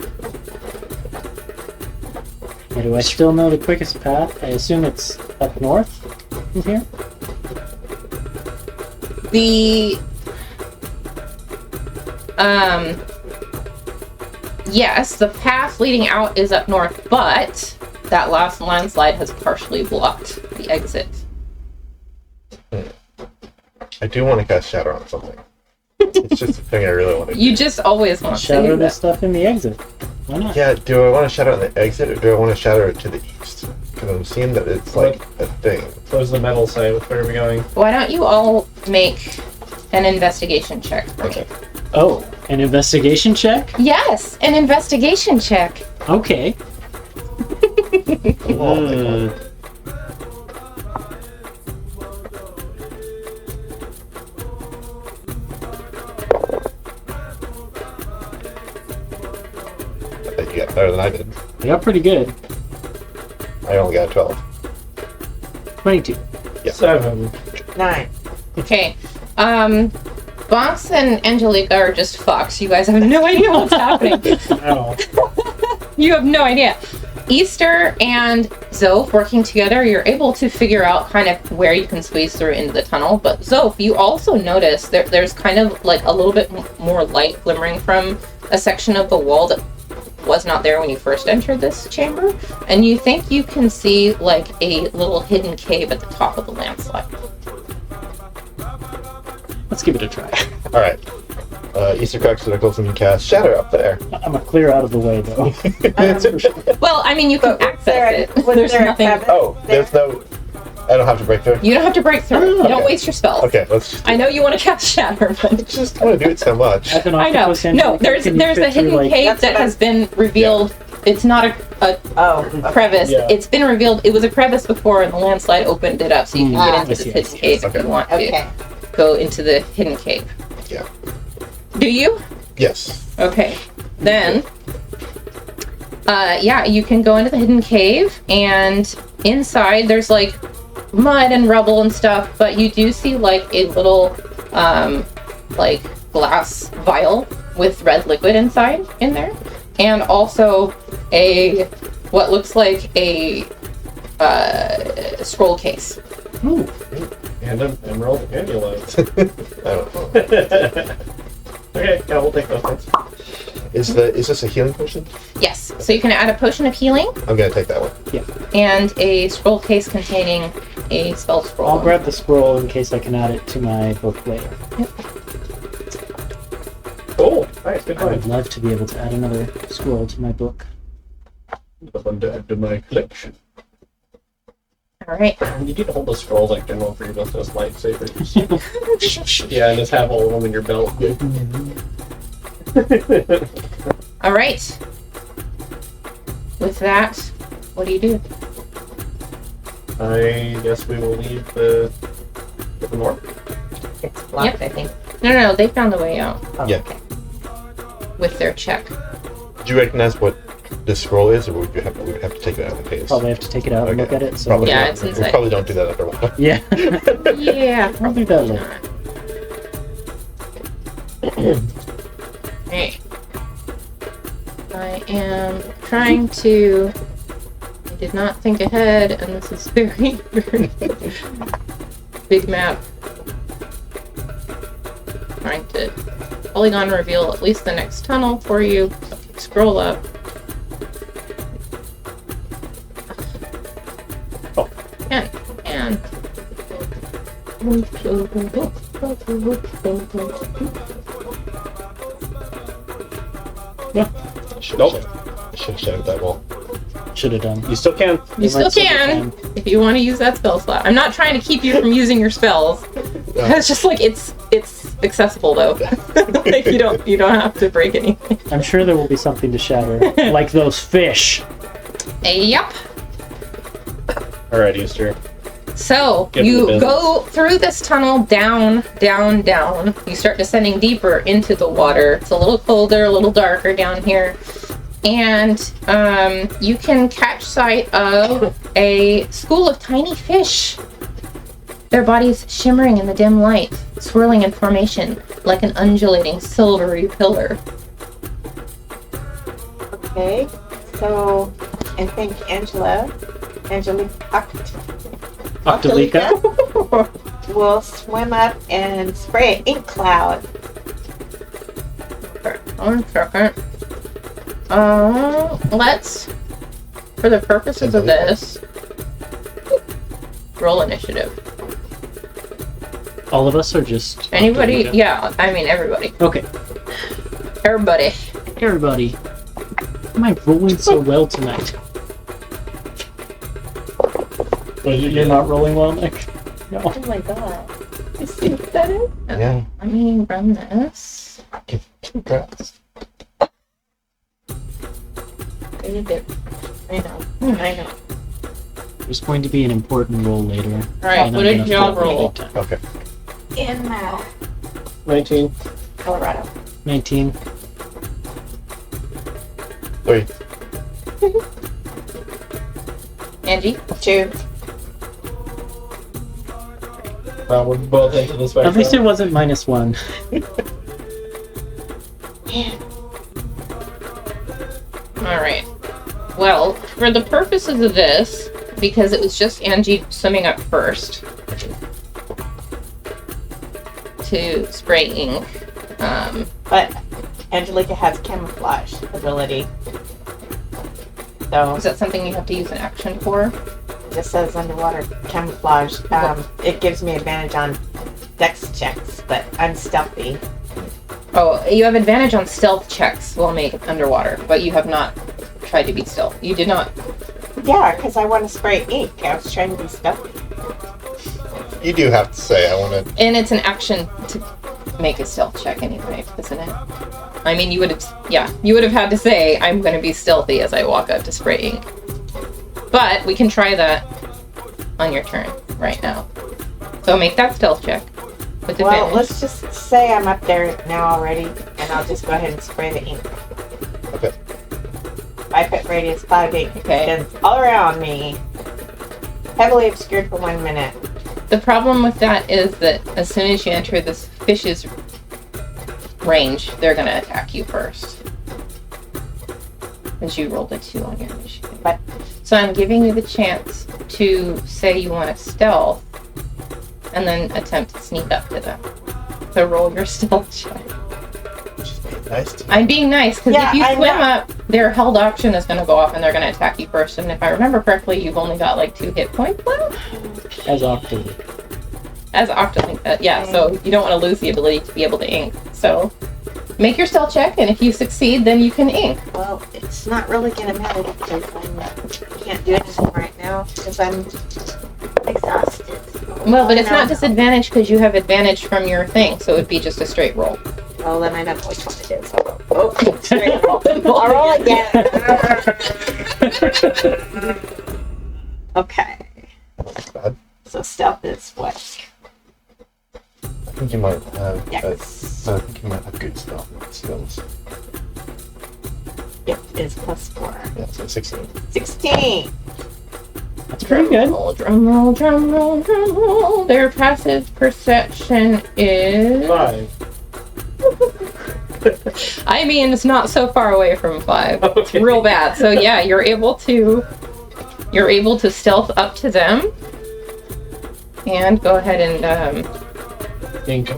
S3: Now, do I still know the quickest path? I assume it's up north from here?
S1: Yes, the path leading out is up north, but that last landslide has partially blocked the exit.
S2: I do want to cast Shatter on something. It's just a thing I really want to do.
S1: You just always want to
S3: Shatter
S1: do
S3: the
S1: that.
S3: stuff in the exit. Why not?
S2: Yeah, do I want to shatter on the exit or do I want to shatter it to the east? Because I'm seeing that it's like a thing.
S4: What does the metal say? Where are we going?
S1: Why don't you all make an investigation check for me?
S2: Okay.
S3: Oh, an investigation check?
S1: Yes, an investigation check.
S3: Okay.
S2: I bet you got better than I did.
S3: I got pretty good.
S2: I only got a 12.
S3: 22.
S4: 7.
S5: 9.
S1: Okay. Bonks and Angelica are just fucks. You guys have no idea what's happening.
S4: Oh.
S1: You have no idea. Easter and Zoph working together, you're able to figure out kind of where you can squeeze through into the tunnel. But Zoph, you also notice there's kind of like a little bit more light glimmering from a section of the wall that was not there when you first entered this chamber. And you think you can see like a little hidden cave at the top of the landslide.
S3: Let's give it a try.
S2: Alright. Easter cracks circles and you cast Shatter up there.
S3: I'm gonna clear out of the way though. That's for sure.
S1: Well, I mean, you can
S5: But was there
S1: access
S5: a-
S1: it.
S5: was
S1: There's
S5: there a
S1: nothing.
S5: crevice?
S2: Oh, there's no... I don't have to break through?
S1: You don't have to break through. You don't
S2: Okay.
S1: waste your spells.
S2: Okay, let's just...
S1: I know you want to cast Shatter, but
S2: I just want to do it so much.
S3: As an
S1: I know.
S3: octopus
S1: No,
S3: engine,
S1: there's
S3: can you
S1: a
S3: fit through,
S1: hidden
S3: like-
S1: cave
S5: That's
S1: that
S5: what
S1: has been revealed. It's not a
S5: Oh, okay.
S1: crevice.
S4: Yeah.
S1: It's been revealed. It was a crevice before, and the landslide opened it up, so you can get
S5: Ah,
S1: into
S3: I
S1: this
S3: see, I
S1: hidden
S3: see.
S1: cave if
S2: Okay.
S1: you want to
S5: Okay.
S1: go into the hidden cave.
S2: Yeah.
S1: Do you?
S2: Yes.
S1: Okay. Then, yeah, you can go into the hidden cave, and inside there's like mud and rubble and stuff, but you do see like a little, like glass vial with red liquid inside in there, and also what looks like a scroll case.
S3: Ooh,
S4: And an emerald amulet.
S2: I don't know.
S4: Okay, yeah, we'll take those things.
S2: Is this a healing potion?
S1: Yes. So you can add a potion of healing
S2: I'm gonna take that one.
S1: and a scroll case containing a spell scroll.
S3: I'll grab the scroll in case I can add it to my book later.
S4: Cool. Nice, good
S3: I would
S4: point.
S3: love to be able to add another scroll to my book.
S4: The one to add to my collection.
S1: All right.
S4: You need to hold the scrolls like general for your just as lightsabers. Yeah, and just have all of them in your belt.
S1: All right. With that, what do you do?
S4: I guess we will leave the north.
S5: It's blocked, I think.
S1: No, they found a way out
S2: Yeah.
S1: with their check.
S2: Do you recognize what this scroll is, or would we have to take it out of the case?
S3: Probably have to take it out and look at it. So
S2: Probably
S1: Yeah,
S2: not.
S1: it's
S2: We
S1: inside.
S2: probably don't do that after a while.
S3: yeah.
S1: Yeah.
S3: I'll do that later.
S1: Right. I am trying to. I did not think ahead, and this is very, very big map. Trying to polygon reveal at least the next tunnel for you. So if you scroll up.
S4: Oh.
S1: And.
S2: I should
S4: Nope.
S2: have shattered that wall.
S3: Should have done.
S4: You still can.
S1: You still can if you want to use that spell slot. I'm not trying to keep you from using your spells. It's just like it's accessible though. Like you don't have to break anything.
S3: I'm sure there will be something to shatter, like those fish.
S1: Yep.
S4: Alright, Easter.
S1: So
S4: Give them the
S1: you
S4: business.
S1: go through this tunnel down, down, down. You start descending deeper into the water. It's a little colder, a little darker down here. And you can catch sight of a school of tiny fish. Their bodies shimmering in the dim light, swirling in formation like an undulating silvery pillar.
S5: Okay, so I think
S3: Octalica.
S5: will swim up and spray an ink cloud.
S1: Okay, 1 second. Let's, for the purposes of this, roll initiative.
S3: All of us are just
S1: Anybody?
S3: Octalica?
S1: Yeah, I mean everybody.
S3: Okay,
S1: Everybody.
S3: everybody. Why am I rolling so well tonight? You're not rolling well, Nick. No.
S1: Oh my god. You see what that is?
S2: Yeah.
S1: Let me run this.
S2: Congrats.
S5: I know.
S3: There's going to be an important roll later.
S1: Alright,
S3: and
S1: what
S3: I'm
S1: did
S3: gonna
S1: y'all
S3: throw it
S1: roll?
S3: big time.
S2: Okay.
S5: In
S4: 19.
S5: Colorado.
S3: 19.
S2: 3.
S1: Angie?
S5: 2.
S4: We're both into the spectrum.
S3: At least it wasn't -1.
S1: Alright. Well, for the purposes of this, because it was just Angie swimming up first to spray ink,
S5: But Angelica has camouflage ability. So
S1: is that something you have to use an action for?
S5: it just says underwater camouflage. It gives me advantage on dex checks, but I'm stealthy.
S1: Oh, you have advantage on stealth checks while made underwater, but you have not tried to be stealth. You did not.
S5: Yeah, because I want to spray ink. I was trying to be stealthy.
S2: You do have to say, I want to.
S1: And it's an action to make a stealth check anyway, isn't it? I mean, you would have had to say, I'm going to be stealthy as I walk up to spray ink. But we can try that on your turn right now. So make that stealth check with
S5: Well,
S1: advantage.
S5: let's just say I'm up there now already, and I'll just go ahead and spray the ink.
S2: Okay.
S5: 5-foot radius, cloud ink
S1: Okay.
S5: extends all around me. Heavily obscured for 1 minute.
S1: The problem with that is that as soon as you enter this fish's range, they're going to attack you first. As you rolled a 2 on your initiative.
S5: But
S1: So I'm giving you the chance to say you want to stealth, and then attempt to sneak up to them. So roll your stealth check.
S2: Nice.
S1: I'm being nice, because
S5: Yeah,
S1: if you
S5: I
S1: swim
S5: know.
S1: up, their held auction is going to go off and they're going to attack you first. And if I remember correctly, you've only got like 2 hit points left
S3: As Octave.
S1: as Octolink. Yeah, so you don't want to lose the ability to be able to ink. So make your stealth check, and if you succeed, then you can ink.
S5: Well, it's not really gonna matter because I can't do anything right now because I'm exhausted.
S1: Well, but it's
S5: No.
S1: not disadvantage because you have advantage from your thing, so it would be just a straight roll.
S5: Well, then I don't know which one it is. Oh, straight roll. I'll roll again. Okay.
S2: Bad.
S5: So stealth is what?
S2: I think you might have.
S5: Yes.
S2: I think you might have good skills.
S5: It is +4.
S2: Yeah, so 16.
S5: 16.
S3: That's pretty good.
S1: Roll, drum roll, drum roll, drum roll. Their passive perception is...
S4: 5.
S1: I mean, it's not so far away from 5.
S4: Okay.
S1: It's real bad. So yeah, you're able to stealth up to them. And go ahead and
S4: Ink.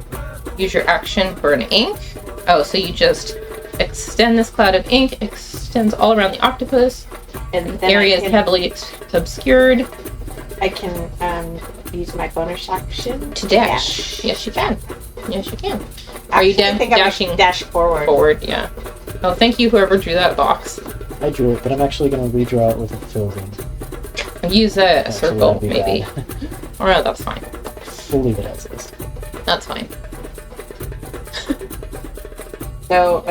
S1: use your action for an ink. Oh, so you just extend this cloud of ink, extends all around the octopus.
S5: And
S1: The area is heavily obscured.
S5: I can use my bonus action
S1: To dash. Yes, you can. Yes, you can. Are
S5: Actually,
S1: you
S5: I think I'm gonna
S1: dashing
S5: dash forward.
S1: forward? Yeah. Oh, thank you, whoever drew that box.
S3: I drew it, but I'm actually going to redraw it with a filled in.
S1: Use a
S3: Actually,
S1: circle,
S3: that'd be
S1: maybe.
S3: bad.
S1: Alright, that's fine.
S3: We'll leave it as is.
S1: That's fine.
S5: So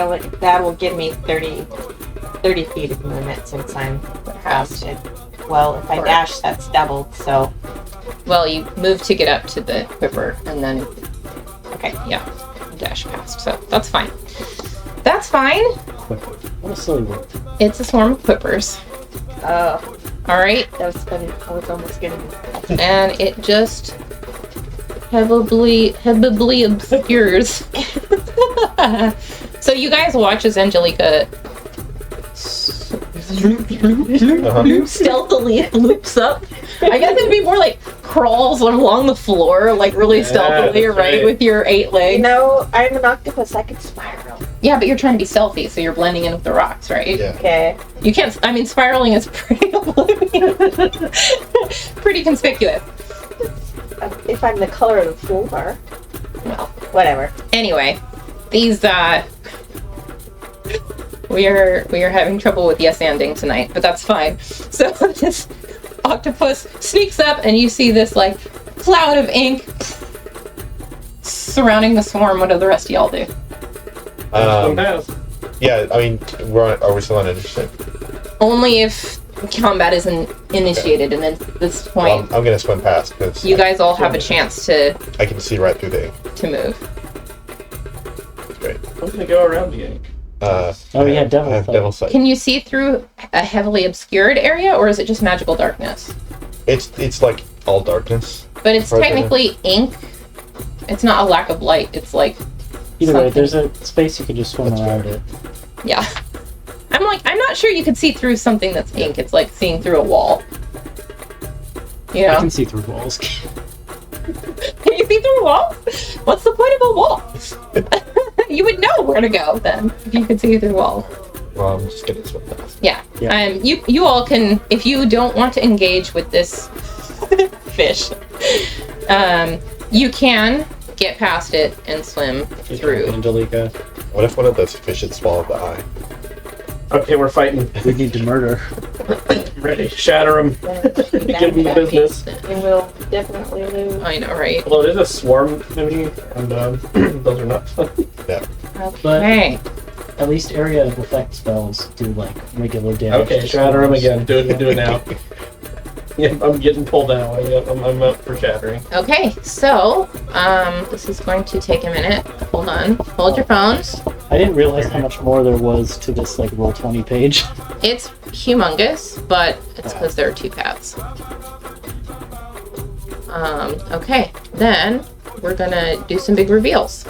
S5: that will give me 30 feet of movement since I'm past it. Well, if I
S1: Or-
S5: dash, that's doubled. So
S1: Well, you move to get up to the quiver, and then,
S5: okay.
S1: yeah, dash past. So that's fine. That's fine.
S3: Quickly. What a silly word.
S1: It's a swarm of quippers.
S5: Oh,
S1: Alright,
S5: I was almost getting.
S1: and it just heavily obscures. So you guys watch as Angelica stealthily loops up. I guess it'd be more like crawls along the floor, like really stealthily,
S4: that's
S1: right?
S4: right.
S1: With your 8 legs.
S5: You know, I'm an octopus. I could spiral.
S1: Yeah, but you're trying to be stealthy, so you're blending in with the rocks, right?
S2: Yeah.
S5: Okay.
S1: You can't. I mean, spiraling is pretty pretty conspicuous.
S5: If I'm the color of the floor,
S1: Well,
S5: whatever.
S1: anyway, these we are having trouble with yes anding tonight, but that's fine. So this octopus sneaks up, and you see this like cloud of ink surrounding the swarm. What do the rest of y'all do?
S2: Yeah, I mean, are we still on initiative?
S1: Only if combat isn't initiated, and at this
S2: Well,
S1: point,
S2: I'm gonna swim past because
S1: you guys all have a chance to
S2: I can see right through the ink.
S1: move.
S2: Great.
S4: I'm gonna go around the ink.
S3: Oh, yeah, devil
S2: I have
S3: sight.
S2: devil sight.
S1: Can you see through a heavily obscured area, or is it just magical darkness?
S2: It's like all darkness.
S1: But it's
S2: Right,
S1: technically ink. It's not a lack of light. It's like,
S3: Either way,
S1: something.
S3: there's a space you can just swim
S2: That's
S3: around
S2: fair.
S3: it.
S1: yeah. I'm not sure you could see through something that's ink. It's like seeing through a wall. You
S3: I
S1: know?
S3: can see through walls.
S1: Can you see through a wall? What's the point of a wall? You would know where to go then if you could see through a wall.
S2: Well, I'm just gonna swim past.
S1: Yeah.
S3: Yeah.
S1: You all can, if you don't want to engage with this fish, you can get past it and swim through.
S3: Angelica.
S2: What if one of those fish had swallowed the eye?
S4: Okay, we're fighting.
S3: We need to murder.
S4: Ready. Shatter him. Give him the business.
S5: We will definitely lose.
S1: I know, right?
S4: Although it is a swarm enemy, and those are not fun.
S1: Okay.
S3: At least area of effect spells do like regular damage.
S4: Okay,
S3: to
S4: shatter him
S3: spells.
S4: again. Do it now. Yeah, I'm getting pulled now. I'm up for shattering.
S1: Okay, so, this is going to take a minute. Hold on. Hold your phones.
S3: I didn't realize how much more there was to this like Roll20 page.
S1: It's humongous, but it's because there are 2 paths. Okay, then we're gonna do some big reveals.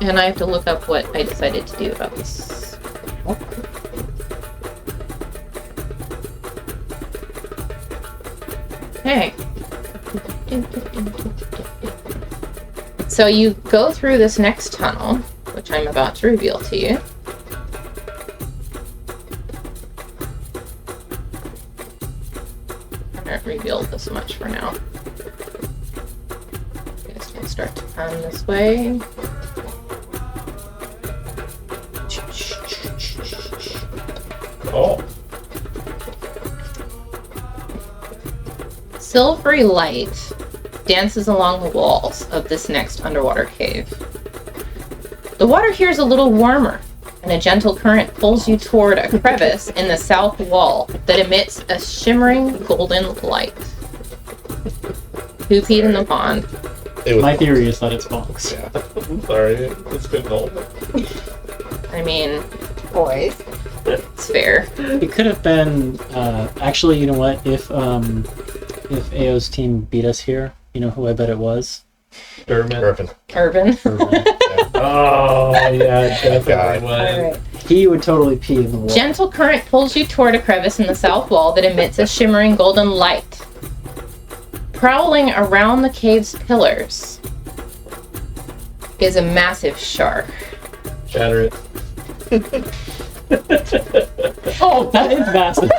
S1: And I have to look up what I decided to do about this. Okay. So you go through this next tunnel, which I'm about to reveal to you. I haven't revealed this much for now. You guys can start to come this way.
S4: Oh.
S1: Silvery light dances along the walls of this next underwater cave. The water here is a little warmer, and a gentle current pulls you toward a crevice in the south wall that emits a shimmering golden light. Who peed in the pond?
S2: It was
S3: My theory is that it's Bonks.
S2: Yeah.
S4: I'm sorry. It's been cold.
S1: I mean,
S5: Boys.
S1: it's fair.
S3: It could have been. Actually, you know what? If AO's team beat us here, you know who I bet it was?
S4: Dermot.
S2: Irvin.
S1: Irvin.
S3: Irvin.
S4: Oh, yeah, definitely
S2: God.
S4: was.
S1: Alright.
S3: He would totally pee in the water.
S1: Gentle current pulls you toward a crevice in the south wall that emits a shimmering golden light. Prowling around the cave's pillars is a massive shark.
S4: Shatter it.
S3: Oh, that is massive.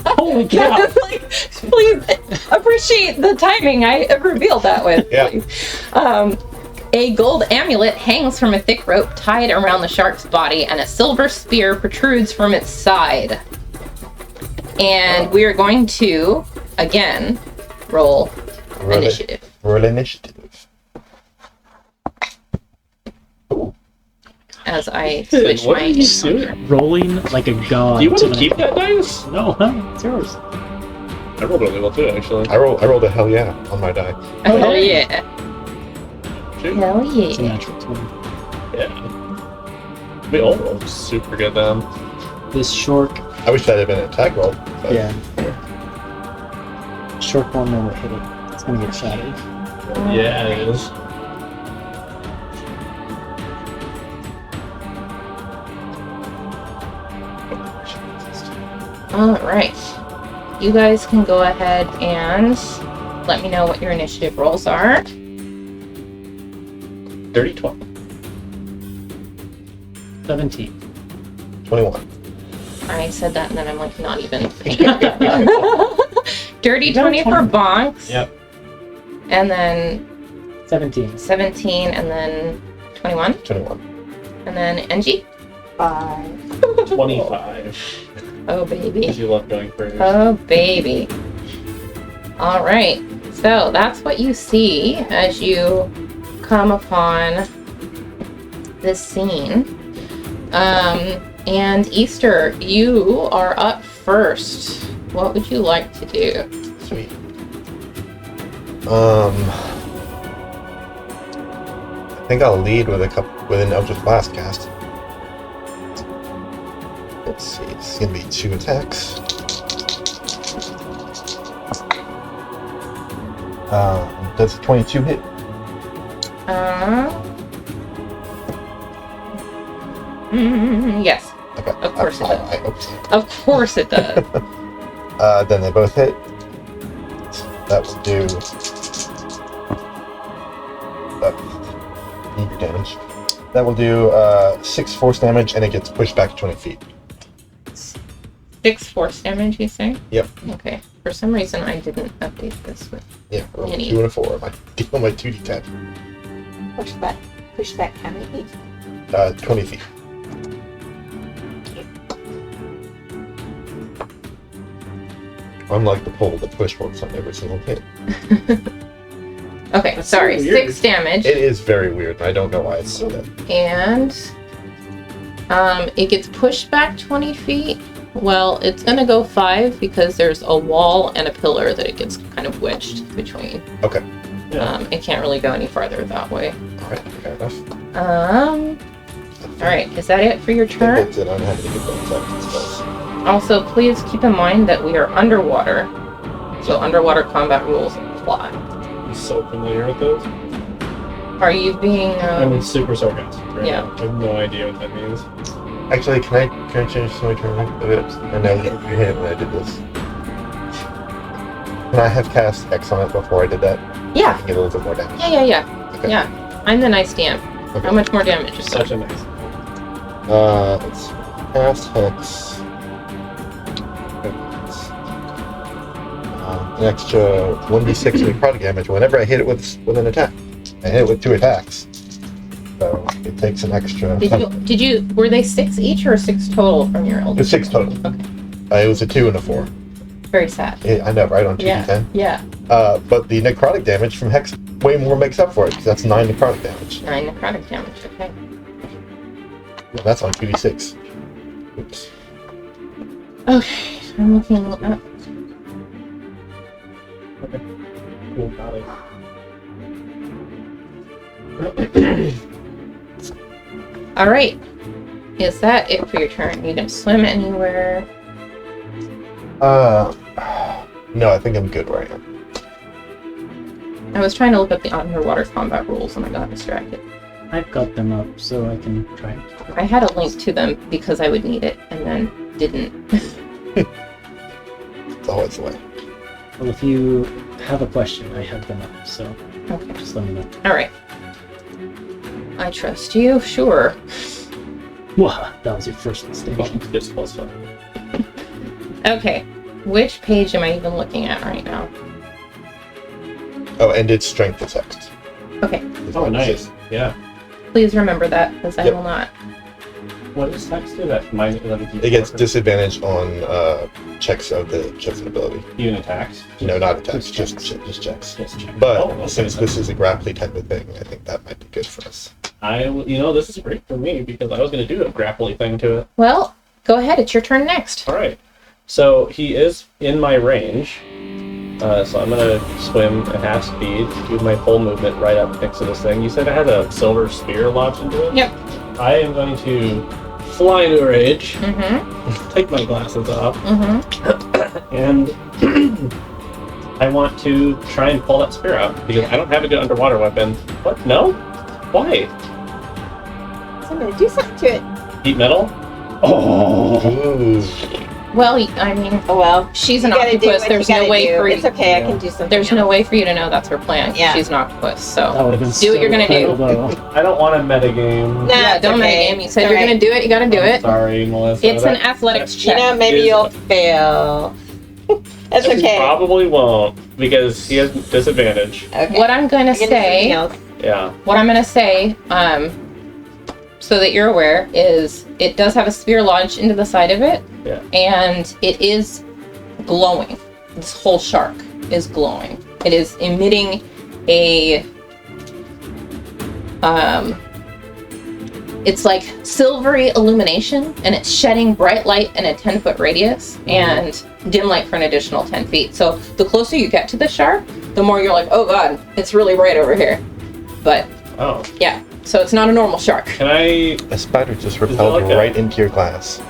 S3: Holy cow.
S1: Like, please appreciate the timing I revealed that with.
S2: Yeah.
S1: A gold amulet hangs from a thick rope tied around the shark's body, and a silver spear protrudes from its side. And we are going to, again, roll initiative.
S2: Roll initiative.
S1: As I switch
S4: What
S1: my
S4: are you
S1: encounter.
S4: doing?
S3: Rolling like a god.
S4: Do you want
S3: to
S4: to
S3: the
S4: keep
S3: next-
S4: that dice?
S3: No, huh? It's yours.
S4: I rolled really well too, actually.
S2: I rolled a hell yeah on my die.
S1: Hell yeah.
S4: Shoot.
S1: Hell
S3: It's a
S1: yeah.
S3: natural 20.
S4: Yeah. We all rolled super good then.
S3: This short,
S2: I wish that had been an attack roll. But
S3: yeah. Short one never hit it. It's gonna get shattered.
S4: Yeah, it is.
S1: Alright. You guys can go ahead and let me know what your initiative rolls are.
S4: Dirty 20.
S3: 17.
S2: 21.
S1: I said that and then I'm like not even. Dirty 20 for
S3: 20.
S1: bonks.
S4: Yep.
S1: And then
S3: 17.
S1: 17 and then 21.
S2: 21.
S1: And then NG.
S5: 5.
S4: 25.
S1: Oh baby.
S4: Because you love going first.
S1: Oh baby. Alright. So that's what you see as you come upon this scene. And Easter, you are up first. What would you like to do?
S2: Sweet. I think I'll lead with an Eldritch Blast cast. Let's see. It's gonna be 2 attacks. Does 22 hit?
S1: Yes.
S2: Okay.
S1: Of course it does.
S2: Oops.
S1: Of course it does.
S2: Then they both hit. That will do 8 damage. That will do 6 force damage, and it gets pushed back 20 feet.
S1: 6 force damage, you say?
S2: Yep.
S1: Okay. For some reason, I didn't update this with.
S2: Yeah, roll a
S1: Any.
S2: 2 and a 4 on my 2d tab.
S5: Push back how many feet?
S2: 20 feet. Unlike the pole, the push works on every single hit.
S1: Okay,
S4: That's
S1: sorry.
S4: so weird.
S1: 6 damage.
S2: It is very weird, and I don't know why it's so that.
S1: And it gets pushed back 20 feet. Well, it's gonna go 5 because there's a wall and a pillar that it gets kind of wedged between.
S2: Okay.
S1: It can't really go any farther that way.
S2: Alright, fair enough.
S1: Alright, is that it for your
S2: I think
S1: turn?
S2: that's it. I'm happy to get those attacks spells.
S1: Also, please keep in mind that we are underwater. So underwater combat rules apply.
S4: I'm so familiar with those.
S1: Are you being
S4: I'm super sarcastic right
S1: Yeah.
S4: now. I have no idea what that means.
S2: Actually, can I change my turn a bit? I know you hit it when I did this. Can I have cast X on it before I did that? I
S1: Yeah.
S2: can get a little bit more damage.
S1: Yeah.
S2: Okay.
S1: Yeah. I'm the nice DM.
S2: Okay.
S1: How much more damage is that?
S4: Such a nice.
S2: Let's see. Cast Hex. An extra 1d6 necrotic damage whenever I hit it with an attack. I hit it with 2 attacks. So it takes an extra.
S1: Did you? Were they 6 each or 6 total from your elder?
S2: It's 6 total.
S1: Okay.
S2: It was a 2 and a 4.
S1: Very sad.
S2: Yeah, I know, right? On 2d10.
S1: Yeah.
S2: But the necrotic damage from Hex way more makes up for it, because that's 9 necrotic damage.
S1: 9 necrotic damage. Okay.
S2: Yeah, that's on 2d6. Oops.
S1: Okay. I'm looking up.
S4: Cool, got it.
S1: All right. Is that it for your turn? You didn't swim anywhere.
S2: No, I think I'm good where I am.
S1: I was trying to look up the underwater combat rules and I got distracted.
S3: I've got them up so I can try it.
S1: I had a link to them because I would need it and then didn't.
S2: It's always the way.
S3: Well, if you have a question, I have them up, so
S1: Okay.
S3: just let me know.
S1: All right. I trust you. Sure.
S3: Wah, that was your first mistake.
S4: Just +5.
S1: Okay. Which page am I even looking at right now?
S2: Oh, and its strength is hexed.
S1: Okay.
S4: Oh, nice. Yeah.
S1: Please remember that because I
S2: Yep.
S1: will not.
S4: What does Hex do? That minus 11
S2: It gets disadvantage on checks of the chosen ability.
S4: even attacks.
S2: No, not attacks,
S3: Just
S2: just checks.
S4: Just check.
S2: But
S4: Oh, okay.
S2: since this is a grapply type of thing, I think that might be good for us.
S4: This is great for me because I was going to do a grapply thing to it.
S1: Well, go ahead. It's your turn next.
S4: All right. So he is in my range. So I'm going to swim at half speed, do my full movement right up next to this thing. You said I had a silver spear lodged into it?
S1: Yep.
S4: I am going to fly into a rage,
S1: Mm-hmm.
S4: take my glasses off,
S1: Mm-hmm.
S4: and I want to try and pull that spear out because I don't have a good underwater weapon. What? No? Why?
S5: Somebody do something to it.
S4: Heat metal?
S3: Oh,
S2: Ooh.
S1: Well, I mean,
S5: Oh well.
S1: she's an
S5: You gotta do
S1: octopus.
S5: what
S1: There's
S5: you
S1: no
S5: gotta
S1: way
S5: do.
S1: for you.
S5: It's okay, I can do something.
S1: There's no
S5: else.
S1: way for you to know that's her plan.
S5: Yeah.
S1: She's an octopus.
S3: that
S1: So
S3: would have been
S1: do what you're gonna do.
S3: cool, though.
S4: I don't want a metagame.
S5: Nah,
S1: yeah,
S5: it's
S1: don't
S5: okay.
S1: metagame. You said
S5: It's
S1: you're
S5: all
S1: gonna
S5: right.
S1: do it. You gotta do
S4: I'm
S1: it.
S4: Sorry, Melissa.
S1: It's an
S4: That-
S1: athletics
S5: You
S1: check.
S5: know, maybe
S4: is-
S5: you'll fail. That's
S4: She
S5: okay.
S4: probably won't because he has disadvantage.
S5: Okay.
S1: What I'm gonna
S5: We're gonna do something
S1: say.
S5: else.
S4: Yeah.
S1: What I'm gonna say, so that you're aware, is it does have a spear lodged into the side of it,
S4: Yeah.
S1: and it is glowing. This whole shark is glowing. It is emitting a, it's like silvery illumination, and it's shedding bright light in a 10-foot radius, and dim light for an additional 10 feet. So the closer you get to the shark, the more you're like, oh god, it's really bright over here. But
S4: Oh.
S1: yeah, so it's not a normal shark.
S4: Can I?
S2: A spider just
S4: that
S2: repelled
S4: like a-
S2: right into your glass.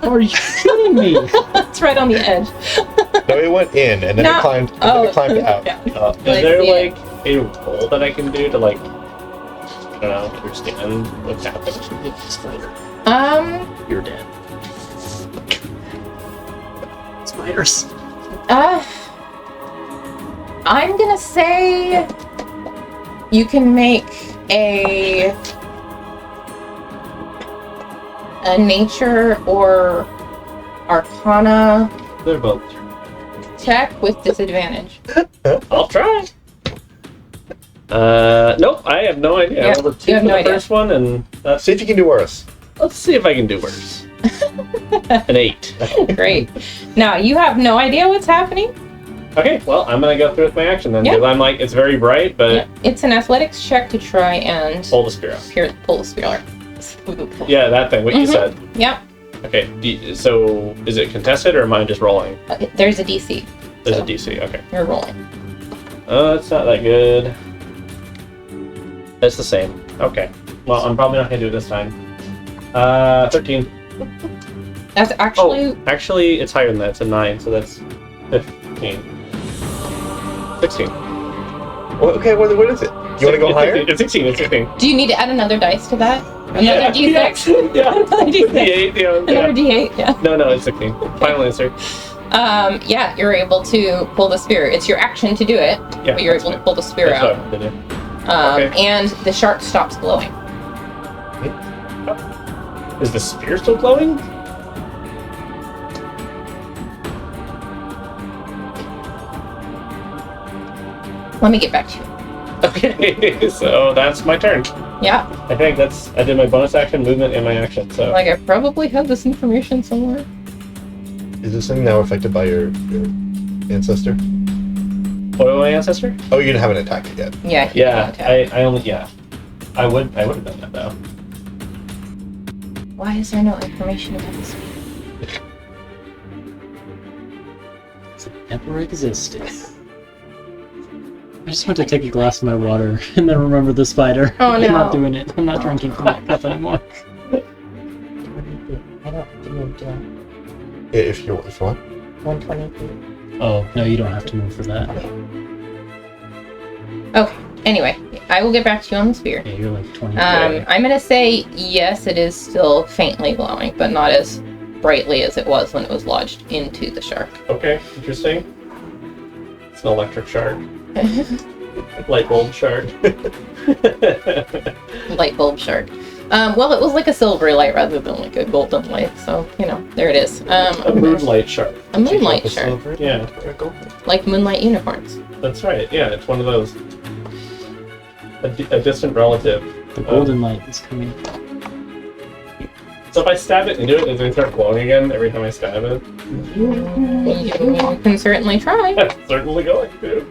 S3: Are you kidding me?
S1: It's right on the edge.
S2: No, it went in, and then
S1: No.
S2: it climbed, and
S1: Oh,
S2: then it climbed out.
S1: yeah.
S4: Is
S1: I
S4: there
S1: see it.
S4: like a roll that I can do to like? I don't know. Understand what's happening.
S3: You're dead. Spiders.
S1: I'm gonna say you can make a nature or arcana
S4: They're both.
S1: check with disadvantage.
S4: I'll try. Nope. I have no idea.
S1: Yeah,
S4: I rolled a 2
S1: you have
S4: for
S1: no
S4: the
S1: idea.
S4: first one, and that's.
S2: See if you can do worse.
S4: Let's see if I can do worse. An 8.
S1: Great. Now you have no idea what's happening.
S4: Okay. Well, I'm gonna go through with my action then,
S1: Yeah.
S4: because I'm like, it's very bright, but
S1: Yeah. It's an athletics check to try and
S4: pull the spear out.
S1: pull the spear.
S4: Yeah, that thing. What you
S1: Mhm.
S4: said.
S1: Yep.
S4: Okay. So is it contested or am I just rolling?
S1: There's a DC.
S4: There's
S1: So
S4: a DC. Okay.
S1: You're rolling.
S4: It's not that good. It's the same. Okay. Well, I'm probably not gonna do it this time. 13.
S1: That's actually
S4: Oh, actually, it's higher than that. It's a 9, so that's 15. 16.
S2: Well, okay, what is it? You want to go
S4: It's
S2: higher?
S4: 16, It's 16. It's 16.
S1: Do you need to add another dice to that? Another
S4: Yeah.
S1: D6?
S4: Yeah.
S1: Another D6.
S4: D8. Yeah.
S1: Another D8, yeah.
S4: No, it's 16. Final answer.
S1: Yeah, you're able to pull the spear. It's your action to do it,
S4: Yeah.
S1: but you're
S4: that's
S1: able to
S4: fine.
S1: pull the spear
S4: That's
S1: out.
S4: what I'm gonna do. Okay.
S1: And the shark stops glowing.
S4: Is the spear still glowing?
S1: Let me get back to you.
S4: Okay, so that's my turn.
S1: Yeah,
S4: I think I did my bonus action, movement, and my action, so.
S1: like I probably have this information somewhere.
S2: Is this thing now affected by your ancestor?
S4: Oil my ancestor?
S2: Oh, you haven't attacked it yet.
S1: Yeah.
S4: Yeah, I only, yeah. I would have done that, though.
S1: Why is there no information about this?
S3: It never existed. I just went to take a glass of my water and then remember the spider.
S1: Oh,
S3: I'm
S1: no.
S3: not doing it. I'm not drinking from that cup anymore.
S5: I don't move to
S2: If you want.
S5: 120 feet.
S3: Oh, no, you don't have to move for that.
S1: Okay. Anyway, I will get back to you on the spear.
S3: Yeah, you're like 20.
S1: I'm gonna say yes, it is still faintly glowing, but not as brightly as it was when it was lodged into the shark.
S4: Okay, interesting. It's an electric shark. Light bulb shark.
S1: Light bulb shark. Well, it was like a silvery light rather than like a golden light, so you know, there it is.
S4: A moonlight shark.
S1: A moonlight shark,
S4: Yeah,
S1: like moonlight unicorns.
S4: that's right. Yeah, it's one of those. A distant relative.
S3: The golden light is coming.
S4: So if I stab it into it, does it start glowing again every time I stab it?
S1: You can certainly try.
S4: I'm certainly going to.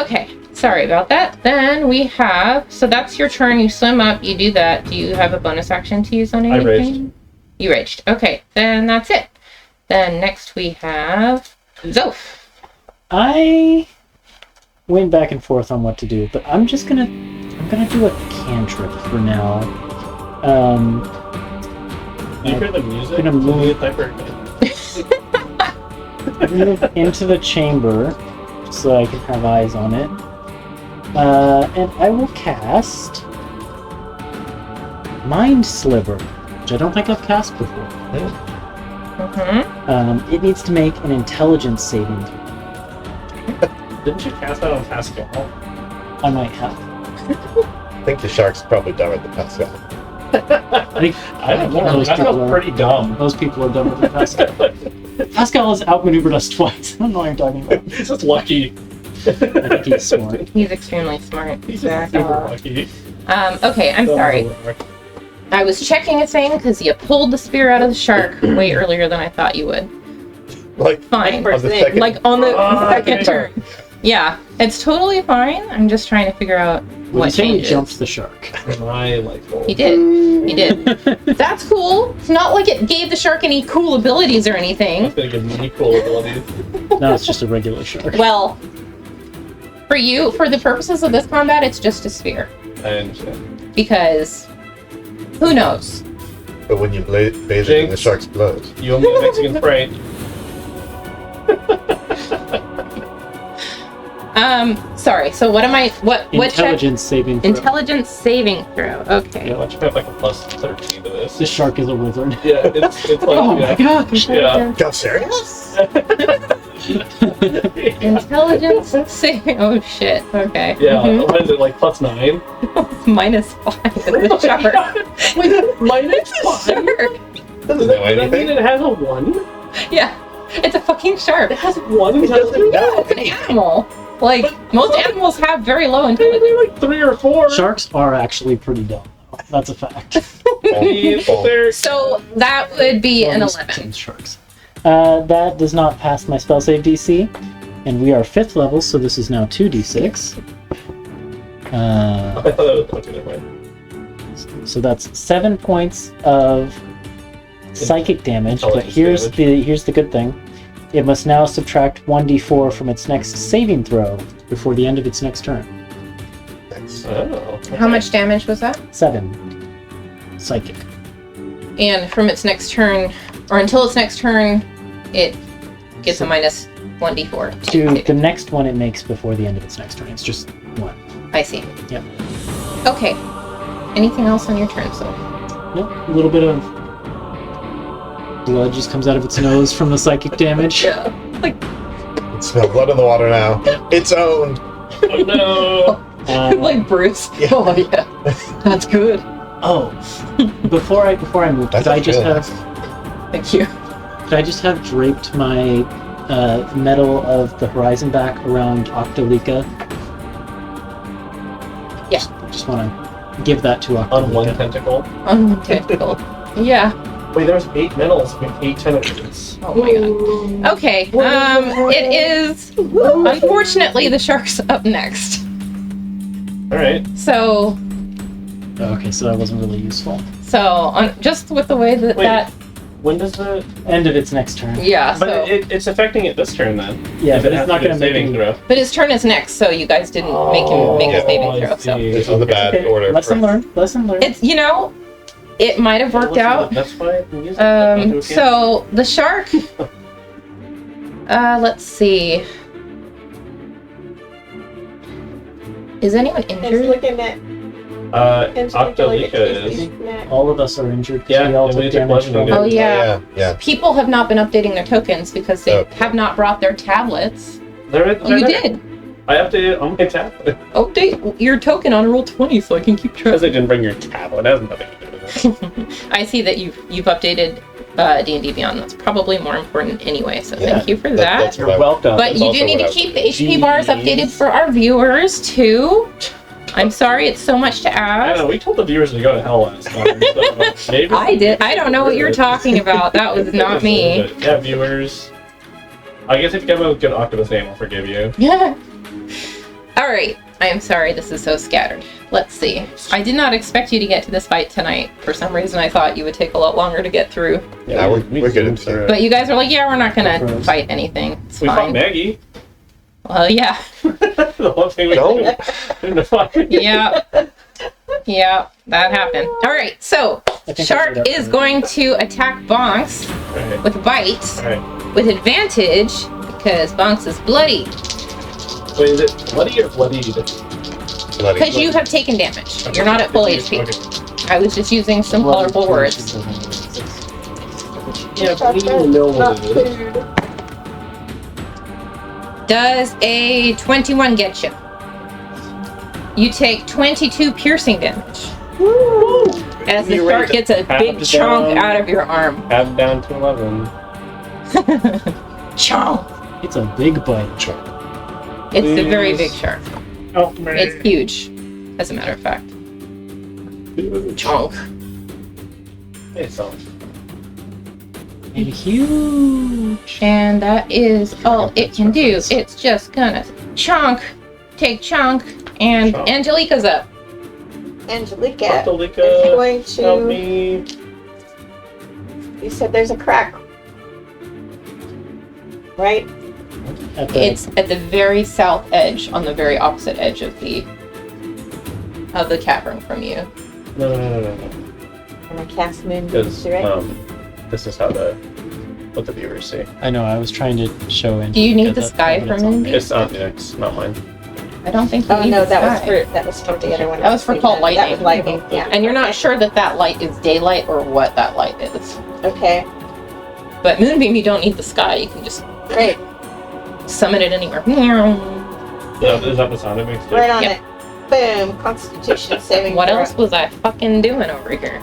S1: Okay, sorry about that. Then we have, so that's your turn. You swim up, you do that. Do you have a bonus action to use on
S4: I
S1: anything?
S4: raged.
S1: You raged. Okay, then that's it. Then next we have Zoph.
S3: I went back and forth on what to do, but I'm gonna do a cantrip for now.
S4: Do you hear the music?
S3: Gonna move- Move into the chamber so I can have eyes on it. And I will cast Mind Sliver, which I don't think I've cast before.
S1: Mm-hmm.
S3: It needs to make an intelligence saving throw.
S4: Didn't you cast that on Pascal?
S3: I might have.
S2: I think the shark's probably done with the Pascal.
S4: I don't know.
S3: Those
S4: That
S3: people
S4: felt
S3: are-
S4: pretty dumb.
S3: Those people are done with the Pascal. Pascal has outmaneuvered us twice. I don't know what you're talking about.
S4: He's just lucky.
S3: I think he's smart.
S1: He's extremely smart.
S4: He's just super lucky.
S1: Okay, I'm sorry. I was checking a thing because you pulled the spear out of the shark way earlier than I thought you would.
S2: Like,
S1: Fine.
S2: on the second,
S1: Like on the second
S4: okay.
S1: turn. Yeah, it's totally fine. I'm just trying to figure out
S3: Well,
S1: what
S3: you say he
S1: changes.
S3: jumped the shark.
S4: I like
S1: He did. He did. That's cool. It's not like it gave the shark any cool abilities or anything.
S4: It's gonna give me cool abilities.
S3: No, it's just a regular shark.
S1: Well, for you, for the purposes of this combat, it's just a sphere.
S4: I understand.
S1: Because who knows?
S2: but when you bathe it in the shark's blood.
S4: You owe me a Mexican Sprite.
S1: Sorry. So what am I? What check?
S3: Intelligence saving throw.
S1: Intelligence saving throw. Okay.
S4: Yeah, let's have like a plus 13 to this.
S3: This shark is a wizard.
S4: Yeah, it's like,
S3: Oh
S4: yeah.
S3: my gosh!
S4: Yeah.
S2: Go serious?
S1: Intelligence saving. Oh shit. Okay.
S4: Yeah,
S1: Mhm.
S4: what is it, like plus 9?
S1: It's -5 in the shark.
S4: Wait, minus 5?
S1: Shark.
S2: Doesn't know
S4: Does that mean
S2: anything.
S4: it has a 1?
S1: Yeah. It's a fucking shark.
S4: It has 1
S2: It doesn't
S4: intelligence?
S2: know.
S1: It's an animal. Like most animals have very low intelligence.
S4: Maybe like 3 or 4.
S3: Sharks are actually pretty dumb. Though. That's a fact.
S4: They're-
S1: So that would be an
S3: Well, at least
S1: 11.
S3: some Sharks. That does not pass my spell save DC, and we are 5th level, so this is now 2d6.
S4: I thought that was okay, never mind.
S3: So that's 7 points of psychic damage. But
S4: Intelligence
S3: here's the good thing: it must now subtract 1d4 from its next saving throw before the end of its next turn.
S2: Thanks.
S4: Oh.
S1: How much damage was that?
S3: 7 psychic.
S1: And from its next turn, or until its next turn, it gets a minus 1d4.
S3: To the next one it makes before the end of its next turn. It's just 1.
S1: I see.
S3: Yep.
S1: Okay. Anything else on your turn, so?
S3: Nope. A little bit of blood just comes out of its nose from the psychic damage.
S1: Yeah. Like,
S2: It smells blood in the water now. It's owned.
S4: Oh no!
S1: Like Bruce.
S2: Yeah.
S6: Oh yeah, that's good.
S3: Oh, before I move,
S2: That's
S3: could I just
S2: really
S3: have
S1: Thank you.
S3: could I just have draped my medal of the horizon back around Octolika?
S1: Yeah.
S3: Just want to give that to Octolika.
S4: On one tentacle.
S1: On one tentacle. Yeah.
S4: Wait, there's 8 medals with 8 tentacles.
S1: Oh my god. Okay. It is unfortunately the shark's up next.
S4: Alright.
S1: So
S3: Okay, so that wasn't really useful.
S1: just with the way that
S4: Wait.
S1: that
S4: When does the...
S3: End of its next turn.
S1: yeah.
S4: But
S1: So
S4: it's affecting it this turn then.
S3: Yeah,
S4: If
S3: but
S4: it
S3: it's
S4: has
S3: not
S4: to do
S3: going
S4: a
S3: to make
S4: saving
S3: any...
S4: throw.
S1: but his turn is next, so you guys didn't make him make a saving throw. So
S2: This is the bad
S3: Okay,
S2: order.
S3: lesson learned. Lesson learned.
S1: it's it might have worked out.
S4: That's why I can use it.
S1: So the shark. Let's see. Is anyone
S5: It's
S1: injured?
S5: looking at
S4: Octolika is.
S3: All of us are injured.
S4: Yeah,
S3: we all
S4: and
S3: took
S4: we took
S3: damage from
S4: bludgeoning
S3: it.
S1: Oh yeah.
S2: Yeah.
S1: People have not been updating their tokens because they
S2: Okay.
S1: have not brought their tablets.
S4: They're
S1: Oh, you did.
S4: I updated on my tablet.
S1: Update your token on roll 20 so I can keep track.
S4: Because I didn't bring your tablet. That has nothing to do with it.
S1: I see that you've updated D&D Beyond. That's probably more important anyway. So
S2: Yeah,
S1: thank you for that.
S2: that's
S4: You're
S2: what I-
S4: welcome.
S1: But
S2: That's
S1: you
S2: also
S1: do need
S2: what
S1: to
S2: I
S1: keep the
S2: was
S1: HP bars updated for our viewers too. I'm sorry, it's so much to
S4: I know,
S1: ask.
S4: we told the viewers to go to hell last time. So maybe
S1: I did. I don't know what you're talking about. That was not me.
S4: Yeah, viewers. I guess if you come up with a good Octopus name, I'll forgive you.
S1: Yeah. All right. I am sorry. This is so scattered. Let's see. I did not expect you to get to this fight tonight. For some reason, I thought you would take a lot longer to get through.
S2: Yeah, we're getting
S4: through it.
S1: But you guys are like, yeah, we're not gonna fight anything. It's
S4: We fought
S1: fine.
S4: Maggie.
S1: Well, yeah.
S4: The one thing we
S2: Don't.
S4: did in the fight.
S1: Yeah. Yeah, that happened. All right, so
S3: I think I
S1: Shark
S3: did that
S1: is
S3: for-
S1: going to attack Bonks
S4: Alright,
S1: with a bite
S4: alright.
S1: with advantage because Bonks is bloody.
S4: Wait, is it bloody or bloodied?
S2: Bloody.
S1: Because you have taken damage. You're not at full HP.
S4: Okay.
S1: I was just using some colorful words.
S4: Yeah, but we need to know what it is.
S1: Does a 21 get you? You take 22 piercing damage. As the
S4: You
S1: shark
S4: raise
S1: gets a
S4: half
S1: big chunk
S4: down.
S1: out of your arm.
S4: Half down to 11.
S1: Chunk!
S3: It's a big bite.
S1: It's a very
S4: Please.
S1: big shark.
S4: Oh, man.
S1: It's huge, as a matter of fact. Chunk.
S4: It's all.
S3: And huge.
S1: And that is all it can do. It's just gonna take chunk, and
S4: Chunk.
S1: Angelica's up.
S5: Angelica is
S4: Octolika,
S5: going
S4: help
S5: to.
S4: me.
S5: You said there's a crack, right?
S3: At the,
S1: It's at the very south edge, on the very opposite edge of the cavern from you.
S4: No.
S5: And I cast
S4: Because,
S5: Moonbeams, right?
S4: this is what the viewers see.
S3: I know, I was trying to show in.
S1: Do you need the sky for Moonbeam?
S4: It's not mine.
S1: I don't think you
S5: Oh
S1: need
S5: no,
S1: the
S5: that
S1: sky.
S5: was for the other one.
S1: That was for call lightning.
S5: That was lightning. Yeah.
S1: And you're not sure that light is daylight or what that light is.
S5: Okay.
S1: But Moonbeam, you don't need the sky. You can just
S5: Great.
S1: summon it anywhere.
S4: Is that the sound it makes? too?
S5: Right on
S1: Yep.
S5: it. Boom. Constitution saving.
S1: What
S5: throw.
S1: else was I fucking doing over here?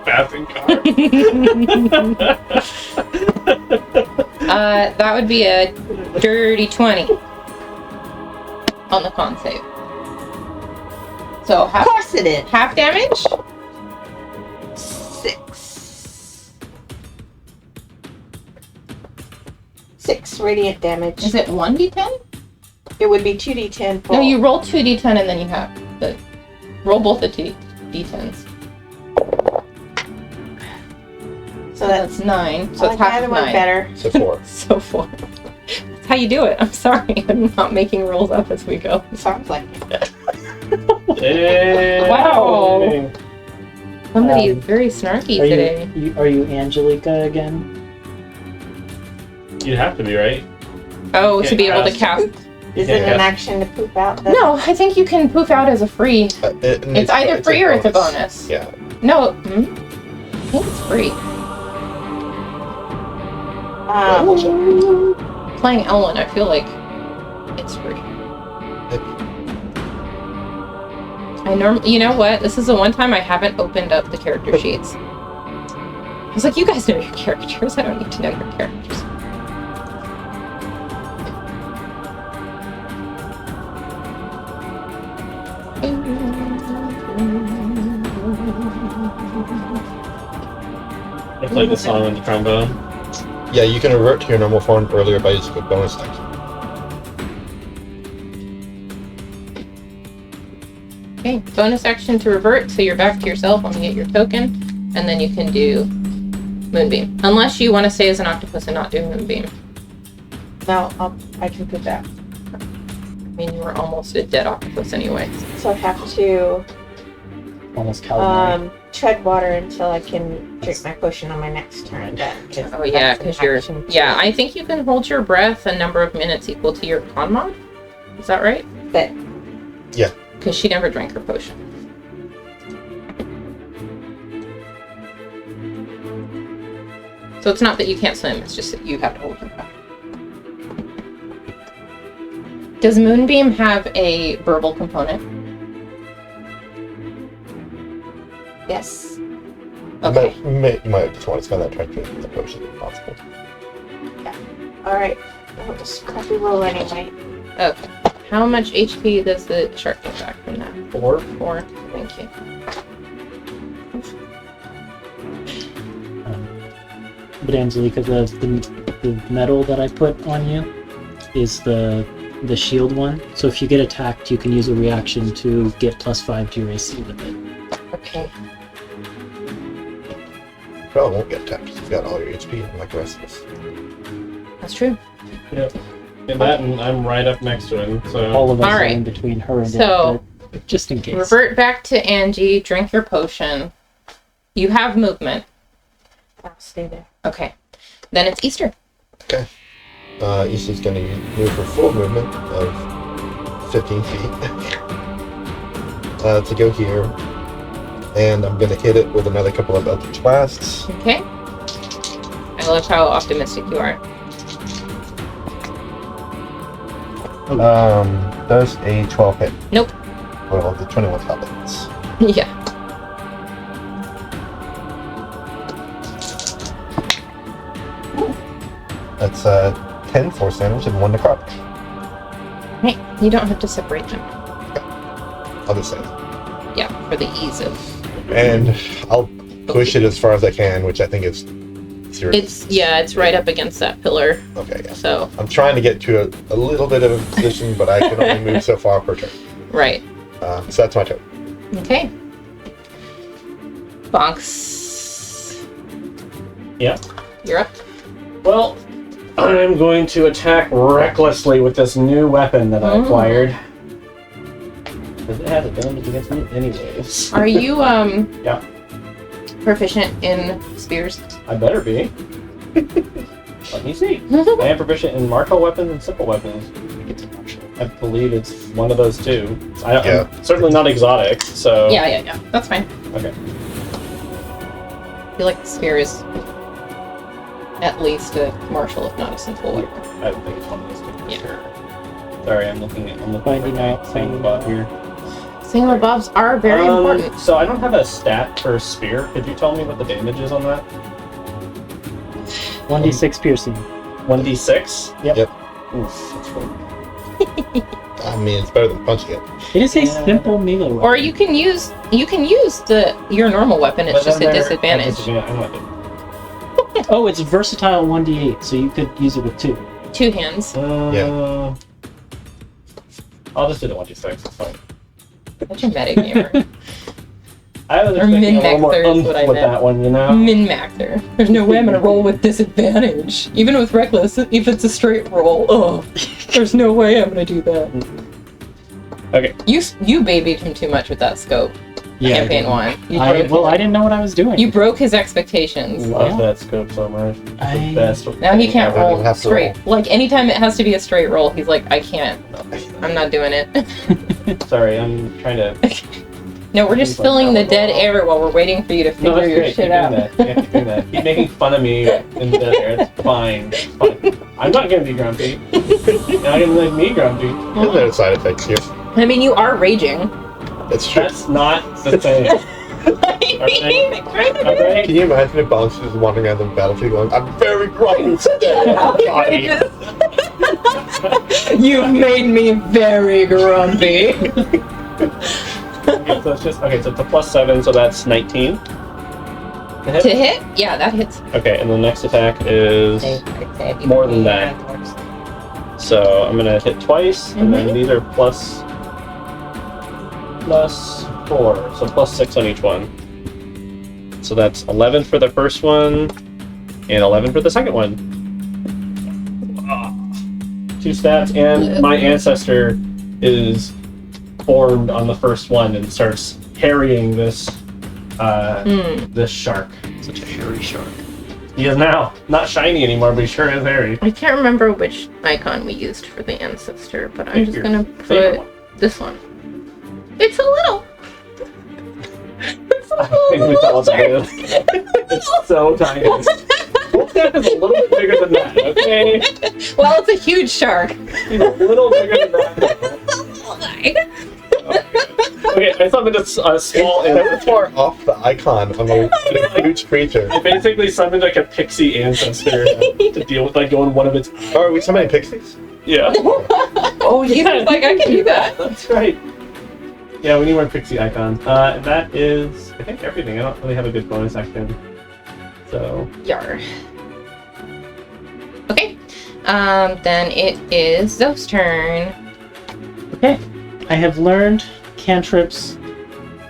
S4: Passing car.
S1: That would be a dirty 20 on the con save. So
S5: Of course it is.
S1: half damage?
S5: 6 radiant damage.
S1: Is it 1d10?
S5: It would be 2d10 full.
S1: No, you roll 2d10 and then you have the roll both the d10s.
S5: So that's
S1: 9. So
S5: I
S1: it's
S5: like
S1: half
S5: the
S1: of
S5: other one
S1: 9.
S5: better.
S2: So 4.
S1: So 4. That's how you do it. I'm sorry. I'm not making rolls up as we go.
S5: Sounds like it.
S1: Wow. Somebody is very snarky
S3: Are
S1: today.
S3: are you Angelica again?
S4: You'd have to be, right?
S1: Oh, to be able to
S4: cast.
S1: cast.
S5: Is
S4: Yeah.
S5: it an action to poop out?
S1: No, I think you can poof out as a free. It's either free or it's a bonus.
S2: Yeah.
S1: No, I think it's free.
S5: Um,
S1: Playing Ellen, I feel like It's free. You know what? This is the one time I haven't opened up the character sheets. I was like, you guys know your characters. I don't need to know your characters.
S4: I played the song on the trombone.
S2: Yeah, you can revert to your normal form earlier by using a bonus action.
S1: Okay, bonus action to revert, so you're back to yourself when you get your token, and then you can do Moonbeam. Unless you want to stay as an octopus and not do Moonbeam.
S5: No, I can do that.
S1: I mean, you were almost a dead octopus anyway.
S5: So I have to
S3: Almost calamari.
S5: tread water until I can drink my potion on my next turn.
S1: Oh yeah, because you're... Yeah, I think you can hold your breath a number of minutes equal to your con mod. Is that right?
S5: But
S2: Yeah.
S1: Because she never drank her potion. So it's not that you can't swim, it's just that you have to hold your breath. Does Moonbeam have a verbal component?
S5: yes.
S1: Okay.
S2: You might just want to spend that trying to drink the potion if possible.
S5: All right. I'll just copy roll anyway.
S1: Okay. How much HP does the shark get back from that?
S4: 4.
S1: 4. Thank you.
S3: But Angelica, the metal that I put on you is the shield one. So if you get attacked, you can use a reaction to get +5 to your AC with it.
S5: Okay.
S2: Probably won't get attacked if you've got all your HP like the rest of us.
S1: That's true.
S4: Yep. And that, and I'm right up next to him, so...
S3: All of us
S1: All
S3: are
S1: right.
S3: in between her and
S1: So,
S3: it, but just in case.
S1: Revert back to Angie, drink your potion. You have movement.
S5: I'll stay there.
S1: Okay. Then it's Easter.
S2: Okay. Issa's going to move her full movement of 15 feet to go here. And I'm going to hit it with another couple of Eldritch Blasts.
S1: Okay. I love how optimistic you are.
S2: Does a 12 hit?
S1: Nope.
S2: Well, the 21 top hits.
S1: Yeah.
S2: That's 10 force damage and 1 necrotic.
S1: Hey, you don't have to separate them.
S2: I'll just say it.
S1: Yeah, for the ease of...
S2: And I'll push it as far as I can, which I think is 0.
S1: It's right up against that pillar.
S2: Okay, yeah.
S1: So,
S2: I'm trying to get to a little bit of a position, but I can only move so far per turn.
S1: right.
S2: So that's my turn.
S1: Okay. Bonks.
S4: Yeah.
S1: You're up.
S4: Well, I'm going to attack recklessly with this new weapon that I acquired. Because it has advantage against me anyways.
S1: Are you,
S4: Yeah.
S1: proficient in spears?
S4: I better be. Let me see. I am proficient in martial weapons and simple weapons. I believe it's one of those two. I'm certainly not exotic, so...
S1: Yeah. That's fine.
S4: Okay.
S1: I feel like the spear is at least a martial, if not a simple weapon.
S4: I think it's one of those two.
S1: Yeah.
S4: Sure. Sorry, I'm looking
S3: Finding
S4: for
S3: out
S4: thing about here.
S1: Thingamabobs are very important.
S4: So I don't have a stat for spear. Could you tell me what the damage is on that?
S3: 1d6 piercing.
S4: 1d6?
S3: Yep.
S4: Oof, that's really...
S2: I mean, it's better than punching it.
S3: It is a simple melee weapon.
S1: Or you can use your normal weapon. It's just a disadvantage.
S3: Oh, it's versatile 1d8, so you could use it with 2.
S1: 2 hands.
S2: Yeah.
S4: I'll just do the 1d6. It's fine.
S1: Such a metagamer.
S4: I was
S1: Or
S4: expecting a little more
S1: min-maxer is
S4: oomph
S1: what I
S4: with
S1: meant.
S4: that one, you know?
S1: Min-maxer. There's no way I'm gonna roll with disadvantage. Even with reckless, if it's a straight roll. Oh, there's no way I'm gonna do that.
S4: Okay.
S1: You babied him too much with that scope.
S3: Yeah,
S1: Campaign 1.
S3: I didn't know what I was doing.
S1: You broke his expectations.
S4: Love that scope so much. It's the best.
S1: Now he can't
S2: I don't
S1: roll
S2: even have to
S1: straight. Like, anytime it has to be a straight roll, he's like, I can't. I'm not doing it.
S4: Sorry, I'm trying to...
S1: No, we're just filling the dead air while we're waiting for you to
S4: No,
S1: figure
S4: that's
S1: your
S4: great.
S1: shit
S4: Keep
S1: out.
S4: doing that. Yeah, keep doing that. Keep making fun of me in the dead air. It's fine. It's fine. I'm not gonna be grumpy. You're not gonna make me grumpy.
S2: There's no side effects here.
S1: I mean, you are raging.
S2: That's true.
S4: That's not the thing. Alright?
S2: Can you imagine if Bounce is wandering around the battlefield going, I'm very grumpy today, everybody.
S1: You've made me very grumpy.
S4: Okay, so it's a +7, so that's 19. To hit?
S1: To hit? Yeah, that hits.
S4: Okay, and the next attack is more than that. So I'm gonna hit twice, and then these are plus 4, so +6 on each one. So that's 11 for the first one, and 11 for the second one. 2 stats, and my ancestor is formed on the first one and starts harrying this this shark.
S3: Such a hairy shark.
S4: He is now not shiny anymore, but he sure is hairy.
S1: I can't remember which icon we used for the ancestor, but I'm just gonna
S4: favorite
S1: put this one. It's a little. It's a
S4: I think we
S1: little
S4: thought
S1: shark.
S4: it's so tiny. Wolfdeath is a little bit bigger than that, okay?
S1: Well, it's a huge shark.
S4: He's a little bigger than that. Okay, I summoned a small
S2: It's so
S4: ancestor.
S2: far off the icon of a huge creature.
S4: I basically summoned like a pixie ancestor to deal with like going one of its.
S2: Oh, are we summoning pixies?
S4: Yeah.
S1: Oh, he was like, I can do that.
S4: That's right. Yeah, we need more pixie icons. That is, I think, everything. I don't really have a good bonus action. So.
S1: Yar. Okay. Then it is Zoe's turn.
S3: Okay. I have learned cantrips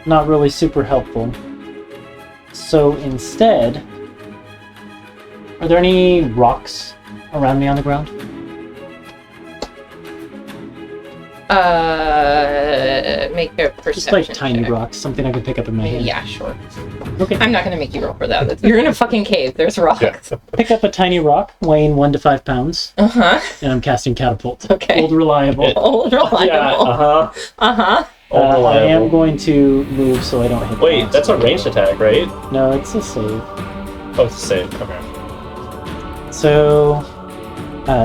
S3: not really super helpful. So instead, are there any rocks around me on the ground?
S1: Make a perception
S3: Just like tiny
S1: check.
S3: rocks, something I can pick up in my hand.
S1: Yeah, sure.
S3: Okay.
S1: I'm not gonna make you roll for that. You're in a fucking cave. There's rocks.
S2: Yeah.
S3: Pick up a tiny rock weighing 1 to 5 pounds,
S1: Uh-huh.
S3: and I'm casting catapult.
S1: Okay.
S3: Old reliable.
S1: Old reliable.
S4: Yeah, uh-huh.
S1: Uh-huh.
S3: I am
S4: Reliable.
S3: going to move so I don't hit.
S4: Wait,
S3: the
S4: that's a ranged attack, right?
S3: No, it's a save.
S4: Oh, it's a save. Okay.
S3: So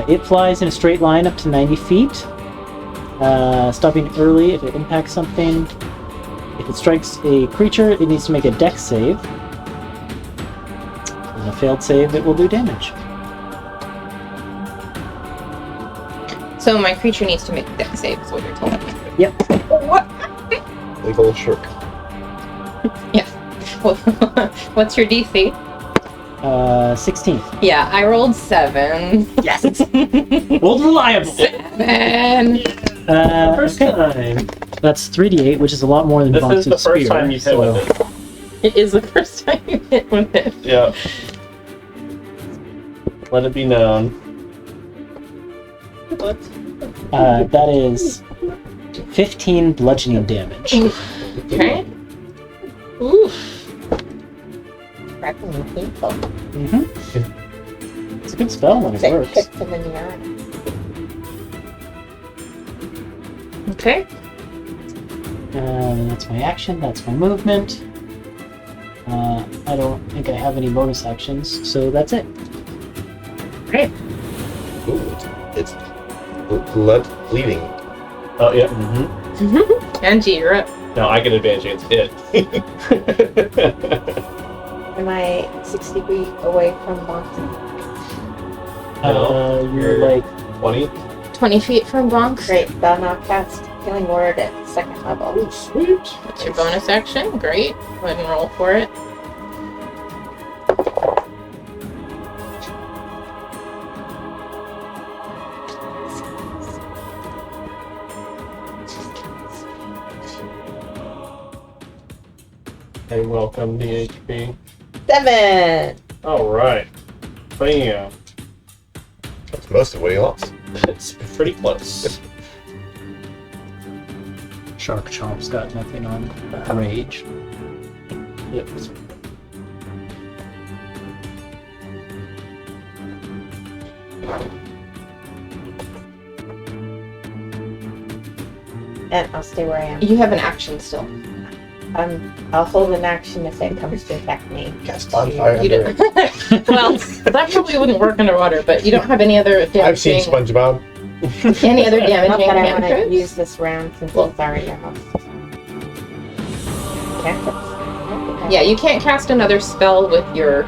S3: it flies in a straight line up to 90 feet, stopping early if it impacts something. If it strikes a creature, it needs to make a dex save. On a failed save, it will do damage.
S1: So my creature needs to make a dex save, is what you're telling me.
S3: Yep.
S1: What?
S2: Big old shark.
S1: Yeah. What's your DC?
S3: 16.
S1: Yeah, I rolled 7.
S3: Yes. Old reliable.
S1: 7.
S4: First
S3: Okay.
S4: time.
S3: That's 3d8, which is a lot more than
S4: This is
S3: Bonsu's
S4: the first
S3: spear.
S4: time you've hit with it.
S1: It is the first time you hit with it.
S4: Yeah. Let it be known. What?
S3: That is 15 bludgeoning damage.
S1: Okay. Oof. Cracking painful.
S3: Mm-hmm. It's a good spell when it works.
S5: Kicked him in the eye.
S1: Okay.
S3: That's my action, that's my movement. I don't think I have any bonus actions, so that's it.
S1: Great.
S2: Ooh, it's blood bleeding.
S4: Oh, yeah.
S1: Angie, you're up.
S4: No, I get advantage against it.
S5: Am I 60 feet away from Boston?
S3: You're like
S4: 20?
S1: 20 feet from Bonk.
S5: Great, then I'll cast Healing Word at 2nd level.
S4: Sweet.
S1: What's your bonus action? Great. Go ahead and roll for it.
S4: Hey, welcome, DHP.
S5: 7!
S4: Alright. Bam.
S2: That's most of what he lost.
S4: It's pretty close.
S3: Shark Chomp's got nothing on rage.
S4: Yep.
S5: And I'll stay where I am.
S1: You have an action still.
S5: I'll hold an action if it comes to attack me.
S2: Cast bonfire
S1: You
S2: under
S1: don't.
S2: it.
S1: Well, that probably wouldn't work underwater, but you don't have any other damaging.
S2: I've seen SpongeBob.
S1: Any other
S5: Not
S1: damaging
S5: that I want to
S1: cantrips?
S5: use this round since it's already a house. Cantrips?
S1: Yeah, you can't cast another spell with your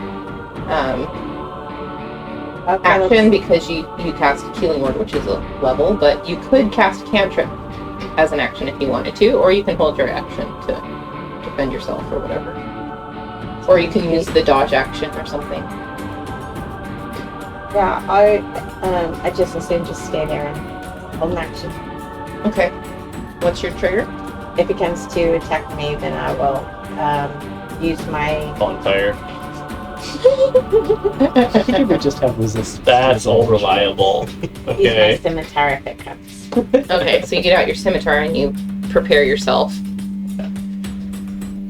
S5: Okay,
S1: action because you cast Healing Word, which is a level, but you could cast cantrip as an action if you wanted to, or you can hold your action to defend yourself or whatever. Or you can use the dodge action or something.
S5: Yeah, I just assume just stay there and hold an action.
S1: Okay. What's your trigger?
S5: If it comes to attack me, then I will use my.
S4: Bonfire.
S3: I think it would just have resistance.
S4: That's all reliable.
S5: Use my
S4: Okay.
S5: scimitar if it comes.
S1: Okay, so you get out your scimitar and you prepare yourself.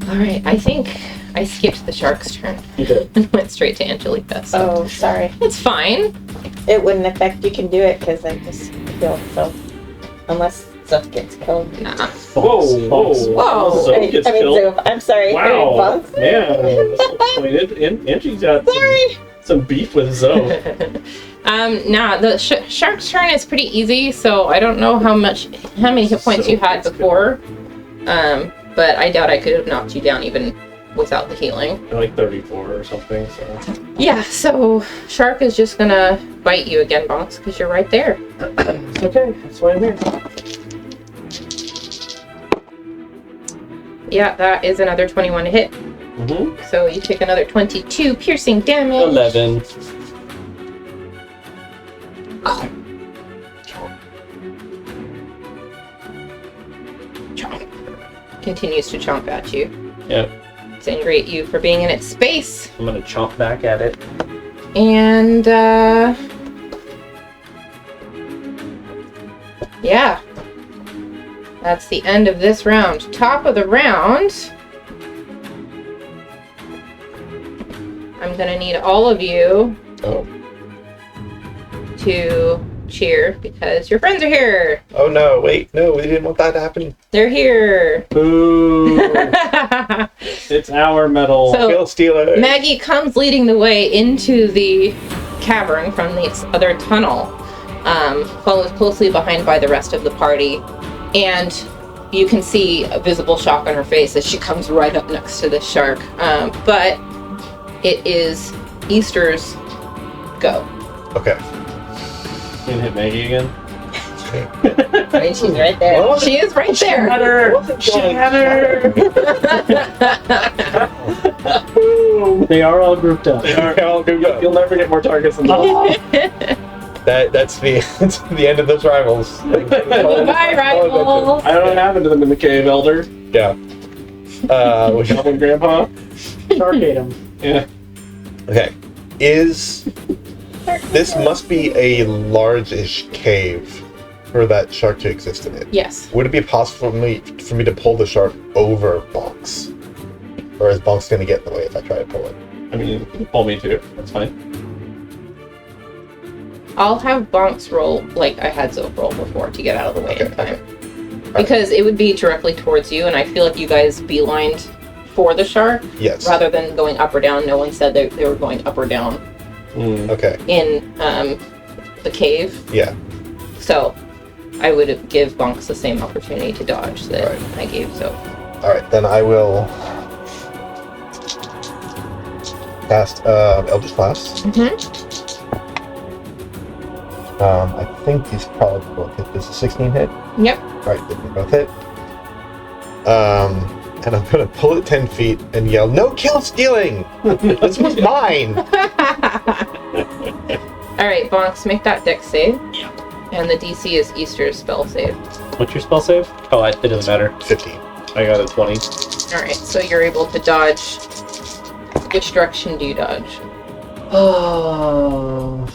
S1: Alright, I think I skipped the shark's turn
S4: You did.
S1: and went straight to Angelica, so
S5: Oh, sorry.
S1: it's fine.
S5: It wouldn't affect. You can do it because I just killed. So unless stuff gets killed.
S1: Nah.
S4: Whoa, whoa,
S1: Whoa.
S4: Zoe gets killed.
S5: Zoe. I'm sorry.
S4: Wow.
S5: Bugs.
S4: Man, disappointed. Angie's got some beef with Zoe.
S1: Nah, the shark's turn is pretty easy, so I don't know how many hit points
S4: So
S1: you had
S4: it's
S1: before. But I doubt I could have knocked you down even without the healing.
S4: Like 34 or something, so.
S1: Yeah, so Shark is just gonna bite you again, Bonks, because you're right there.
S4: It's okay. That's why I'm here.
S1: Yeah, that is another 21 to hit.
S4: Mm-hmm.
S1: So you take another 22 piercing damage.
S4: 11.
S1: Continues to chomp at you.
S4: Yep.
S1: It's angry at you for being in its space.
S4: I'm gonna chomp back at it.
S1: And, yeah. That's the end of this round. Top of the round. I'm gonna need all of you
S2: Oh.
S1: to cheer because your friends are here.
S2: Oh no, wait, no, we didn't want that to happen.
S1: They're here.
S4: Boo! It's our medal.
S1: So-
S2: Kill Stealer.
S1: Maggie comes leading the way into the cavern from this other tunnel, follows closely behind by the rest of the party, and you can see a visible shock on her face as she comes right up next to the shark. But it is Easter's go.
S2: Okay.
S4: You gonna hit Maggie again?
S5: I mean, she's right there.
S2: What was it?
S1: She is right there.
S4: Shatter!
S3: They are all grouped up.
S4: You'll never get more targets than that.
S2: That's the end of those rivals.
S1: Bye, rivals.
S4: I don't know what happened to them in the cave, Elder.
S2: Yeah. We should-
S4: Goblin Grandpa?
S3: Shark ate him.
S4: Yeah.
S2: okay. This must be a large-ish cave for that shark to exist in it.
S1: Yes.
S2: Would it be possible for me to pull the shark over Bonks? Or is Bonks going to get in the way if I try to pull it?
S4: I mean, pull me too. That's fine.
S1: I'll have Bonks roll like I had Zoe roll before to get out of the way in
S2: Okay,
S1: time. Because it would be directly towards you, and I feel like you guys beelined for the shark
S2: Yes.
S1: rather than going up or down. No one said they were going up or down
S2: Okay.
S1: in the cave.
S2: Yeah.
S1: So I would give Bonks the same opportunity to dodge that
S2: Right.
S1: I gave Zoe.
S2: Alright, then I will cast Eldritch Blast.
S1: Mm-hmm.
S2: I think these probably both hit. This is 16 hit.
S1: Yep.
S2: Alright, they both hit. And I'm gonna pull it 10 feet and yell, "No kill stealing! This was mine!"
S1: Alright, Bonks, make that dex save.
S4: Yeah.
S1: And the DC is Easter's spell save.
S4: What's your spell save? Oh, it doesn't matter.
S2: 15.
S4: I got a 20.
S1: Alright, so you're able to dodge. Which direction do you dodge?
S4: Oh.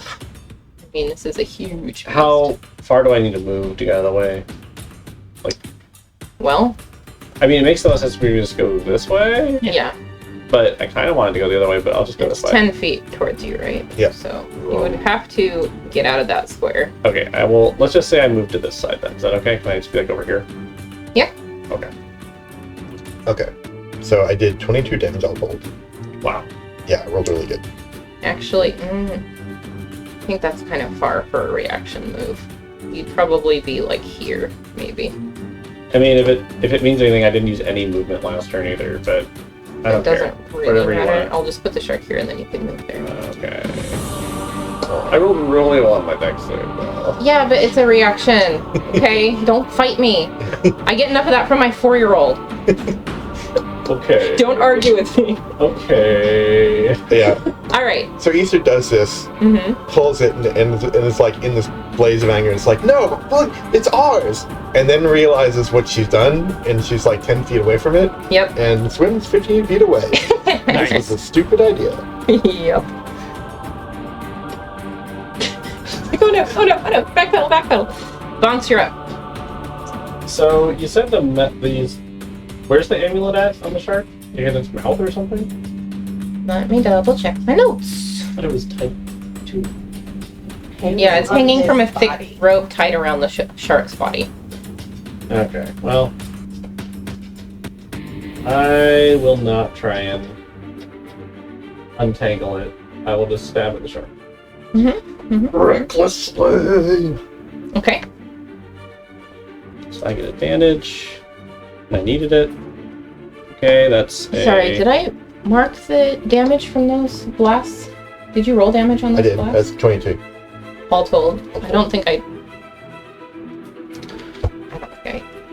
S1: I mean, this is a huge beast.
S4: How far do I need to move to get out of the way?
S1: Well,
S4: I mean, it makes no sense for me to just go this way,
S1: yeah.
S4: but I kind of wanted to go the other way, but I'll just go
S1: It's
S4: this way.
S1: 10 feet towards you, right?
S2: Yeah.
S1: So you would have to get out of that square.
S4: Okay, I will. Let's just say I move to this side then. Is that okay? Can I just be like over here?
S1: Yeah.
S4: Okay.
S2: Okay. So I did 22 damage all told.
S4: Wow.
S2: Yeah, I rolled really good.
S1: Actually, I think that's kind of far for a reaction move. You'd probably be like here, maybe.
S4: I mean, if it means anything, I didn't use any movement last turn either, but I don't
S1: It doesn't
S4: care.
S1: really
S4: Whatever you
S1: matter.
S4: want.
S1: I'll just put the shark here and then you can move there.
S4: Okay. I rolled really well on my dex save.
S1: Yeah, but it's a reaction. Okay? Don't fight me. I get enough of that from my 4-year-old.
S4: Okay.
S1: Don't argue with me.
S4: Okay.
S2: Yeah.
S1: Alright.
S2: So Easter does this, pulls it, and it's like in this blaze of anger. It's like, no, look, it's ours. And then realizes what she's done, and she's like 10 feet away from it,
S1: Yep.
S2: and swims 15 feet away. This was a stupid idea.
S1: Yep. Oh no, oh no, oh no. Backpedal, backpedal. Bonks, you're up.
S4: So you said these. Where's the amulet at on the shark? You in its mouth or something?
S1: Let me double check my notes.
S3: I thought it was type 2.
S1: Yeah, it's hanging from a thick
S5: body.
S1: rope tied around the shark's body.
S4: Okay. Well, I will not try and untangle it. I will just stab at the shark.
S2: Recklessly.
S1: Okay.
S4: So I get advantage. I needed it. Okay, that's a...
S1: Sorry, did I mark the damage from those blasts? Did you roll damage on
S2: I
S1: those
S2: did.
S1: blasts?
S2: That's 22.
S1: All told. I don't think I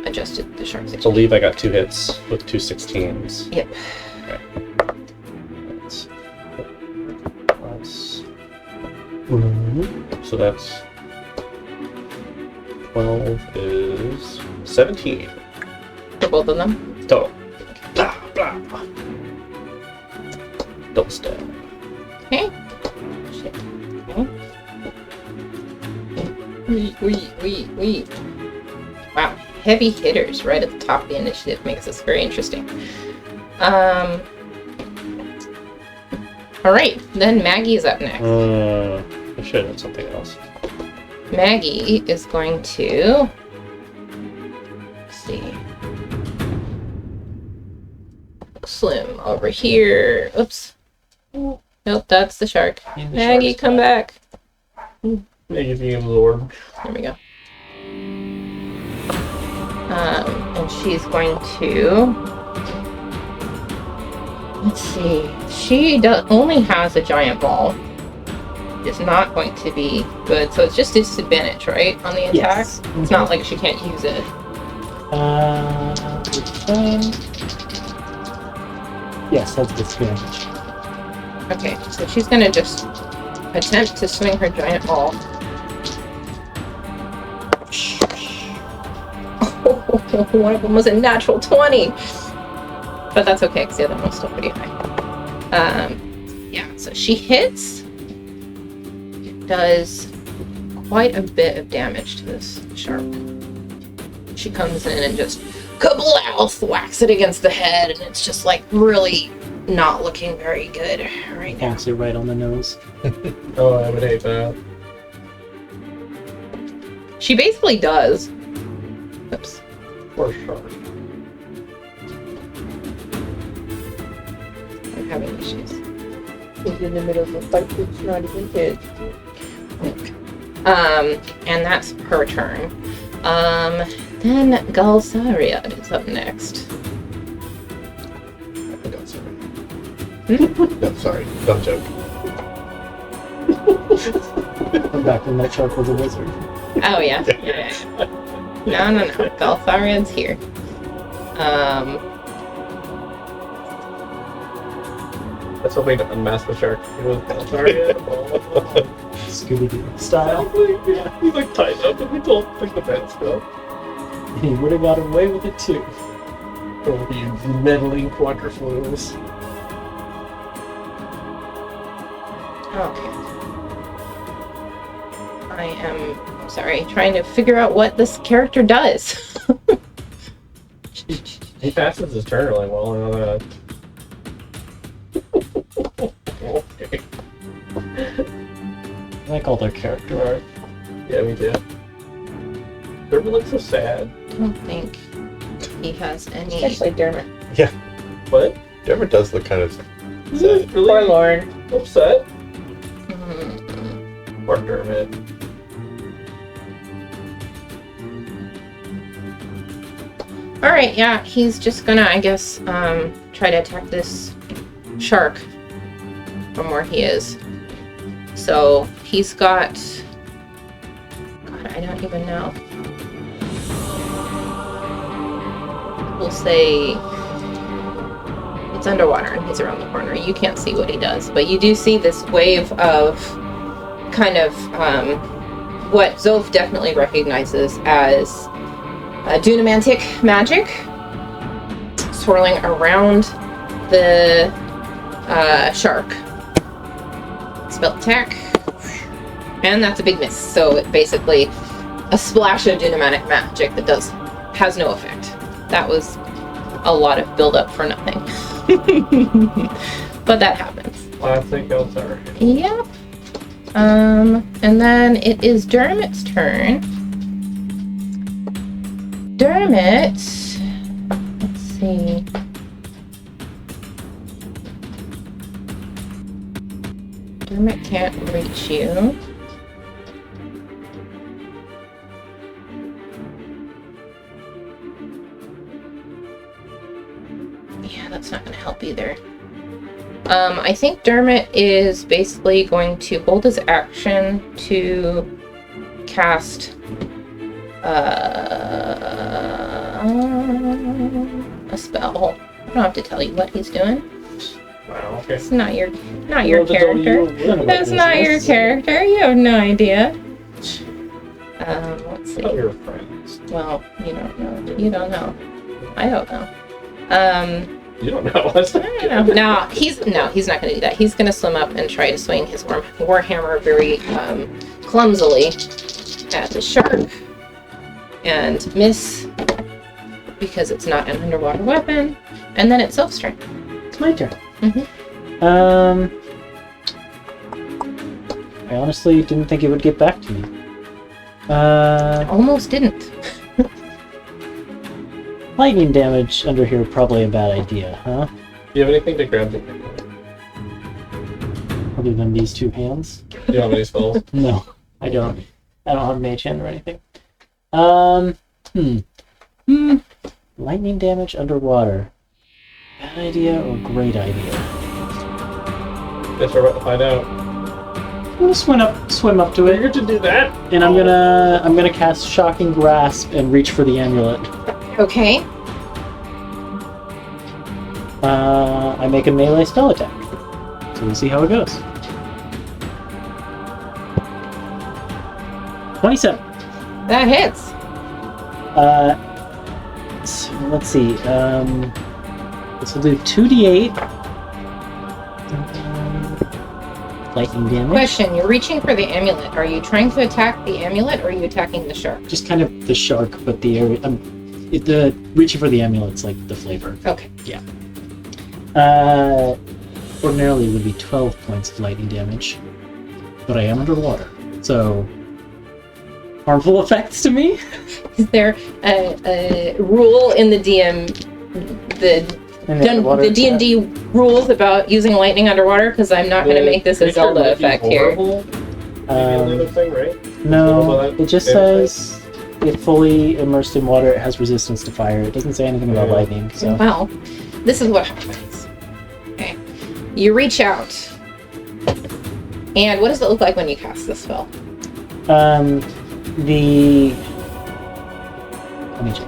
S1: adjusted the shark's
S4: I believe I got 2 hits with 2 16s.
S1: Yep.
S4: Okay. That's plus... So that's... 12 is... 17.
S1: For both of them?
S4: Total. Blah, blah. Double stab.
S1: Okay. Shit. Okay. Wee. Wow. Heavy hitters right at the top of the initiative makes this very interesting. Alright, then Maggie's up next.
S4: I should have done something else.
S1: Maggie is going to... Let's see. Slim over here. Oops. Nope, that's the shark. Maggie, come back.
S4: Maybe being absorbed.
S1: There we go. And she's going to... Let's see. She only has a giant ball. It's not going to be good. So it's just disadvantage, right? On the attack?
S3: Yes.
S1: It's not like she can't use it.
S3: It's fine. Yes, that's disadvantage.
S1: Okay, so she's gonna just attempt to swing her giant ball. One of them was a natural 20! But that's okay, because the other one was still pretty high. Yeah, so she hits. It does quite a bit of damage to this shark. She comes in and just kablow, whacks it against the head, and it's just like really not looking very good right now.
S3: Bonks it right on the nose.
S4: Oh, I would hate that.
S1: She basically does. Oops.
S4: Poor shark.
S1: I'm having issues.
S5: He's in the middle of a fight that's not even his.
S1: And that's her turn. Then Galsariad is up next.
S2: No, sorry. Dumb joke.
S3: I'm back when that shark was a wizard.
S1: Oh, yeah. Yeah. No. Galsariad's here.
S4: That's hoping to unmask the shark. He was Antaria.
S3: Scooby-Doo style.
S4: Yeah, he's like tied up and we told him the bed still.
S3: He would have got away with it too.
S4: Oh, you meddling Quatrefoils.
S1: Okay. I am, trying to figure out what this character does.
S4: He passes his turn really well. I know that. Okay.
S3: I like all their character art.
S4: Yeah, me too. Dermot looks so sad.
S1: I don't think he has any...
S5: Especially Dermot.
S2: Yeah.
S4: What?
S2: Dermot does look kind of
S4: He's
S2: sad.
S4: really
S1: Poor Lord.
S4: upset.
S1: Mm.
S4: Poor Dermot.
S1: Alright, yeah, he's just gonna, I guess, try to attack this shark from where he is. So, he's got... God, I don't even know. We'll say... It's underwater and he's around the corner. You can't see what he does, but you do see this wave of kind of what Zoph definitely recognizes as dunamantic magic swirling around the shark. Spell attack. And that's a big miss. So it basically a splash of dunamantic magic that has no effect. That was a lot of build-up for nothing. But that happens.
S4: Classic Eltar.
S1: Yep. And then it is Dermot's turn. Dermot, let's see. Dermot can't reach you. Yeah, that's not going to help either. I think Dermot is basically going to hold his action to cast a spell. I don't have to tell you what he's doing.
S4: Wow, okay.
S1: It's not your
S4: Well,
S1: character. That's not your character. You have no idea. Let's see.
S4: Oh, you're friends.
S1: Well, you don't know. You don't know. I don't know.
S4: You don't know. That's not
S1: I don't know. No, he's not going to do that. He's going to swim up and try to swing his warhammer very clumsily at the shark and miss because it's not an underwater weapon. And then it's Zoph's turn.
S3: It's my turn.
S1: Mhm.
S3: I honestly didn't think it would get back to me.
S1: Almost didn't.
S3: Lightning damage under here, probably a bad idea, huh?
S4: Do you have anything to grab the thing?
S3: Other than these two hands?
S4: Do you have any spells?
S3: No, I don't. I don't have mage hand or anything. Lightning damage underwater. Bad idea or great idea?
S4: Guess we're about to find out.
S3: I'm gonna swim up to
S4: You're
S3: it,
S4: to do that.
S3: and I'm gonna cast Shocking Grasp and reach for the amulet.
S1: Okay.
S3: I make a melee spell attack. So we'll see how it goes. 27.
S1: That hits.
S3: So let's see. This will do 2d8 lightning damage.
S1: Question, you're reaching for the amulet. Are you trying to attack the amulet or are you attacking the shark?
S3: Just kind of the shark, but the area. The reaching for the amulet's like the flavor.
S1: Okay.
S3: Yeah. Ordinarily it would be 12 points of lightning damage, but I am underwater, so harmful effects to me.
S1: Is there a rule in the the D&D rules about using lightning underwater? Because I'm not going to make this a Zelda effect here.
S4: Another thing, right?
S3: No, it just says if fully immersed in water, it has resistance to fire. It doesn't say anything about lightning, so...
S1: Well, this is what happens. Okay. You reach out. And what does it look like when you cast this spell?
S3: Let me check.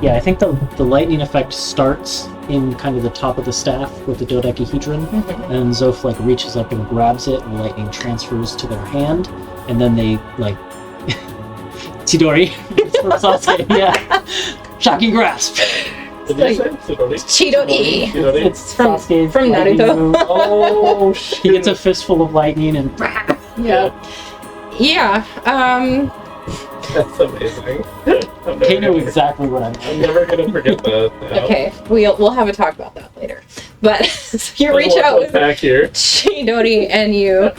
S3: Yeah, I think the lightning effect starts in kind of the top of the staff with the dodecahedron, and Zoph like reaches up and grabs it, and lightning transfers to their hand, and then they like Chidori. Yeah. Shocking grasp.
S4: Did you say
S1: Chidori.
S4: Chidori?
S3: It's
S1: from
S3: Sasuke's lightning
S1: Naruto.
S3: move.
S4: Oh, shit.
S3: He gets a fistful of lightning and
S1: Yeah. Yeah.
S4: That's amazing.
S3: Kay knew exactly what I meant.
S4: I'm never gonna forget that. Yeah.
S1: Okay. We'll have a talk about that later. But so you reach
S4: One
S1: out with
S4: back here.
S1: Chidori and you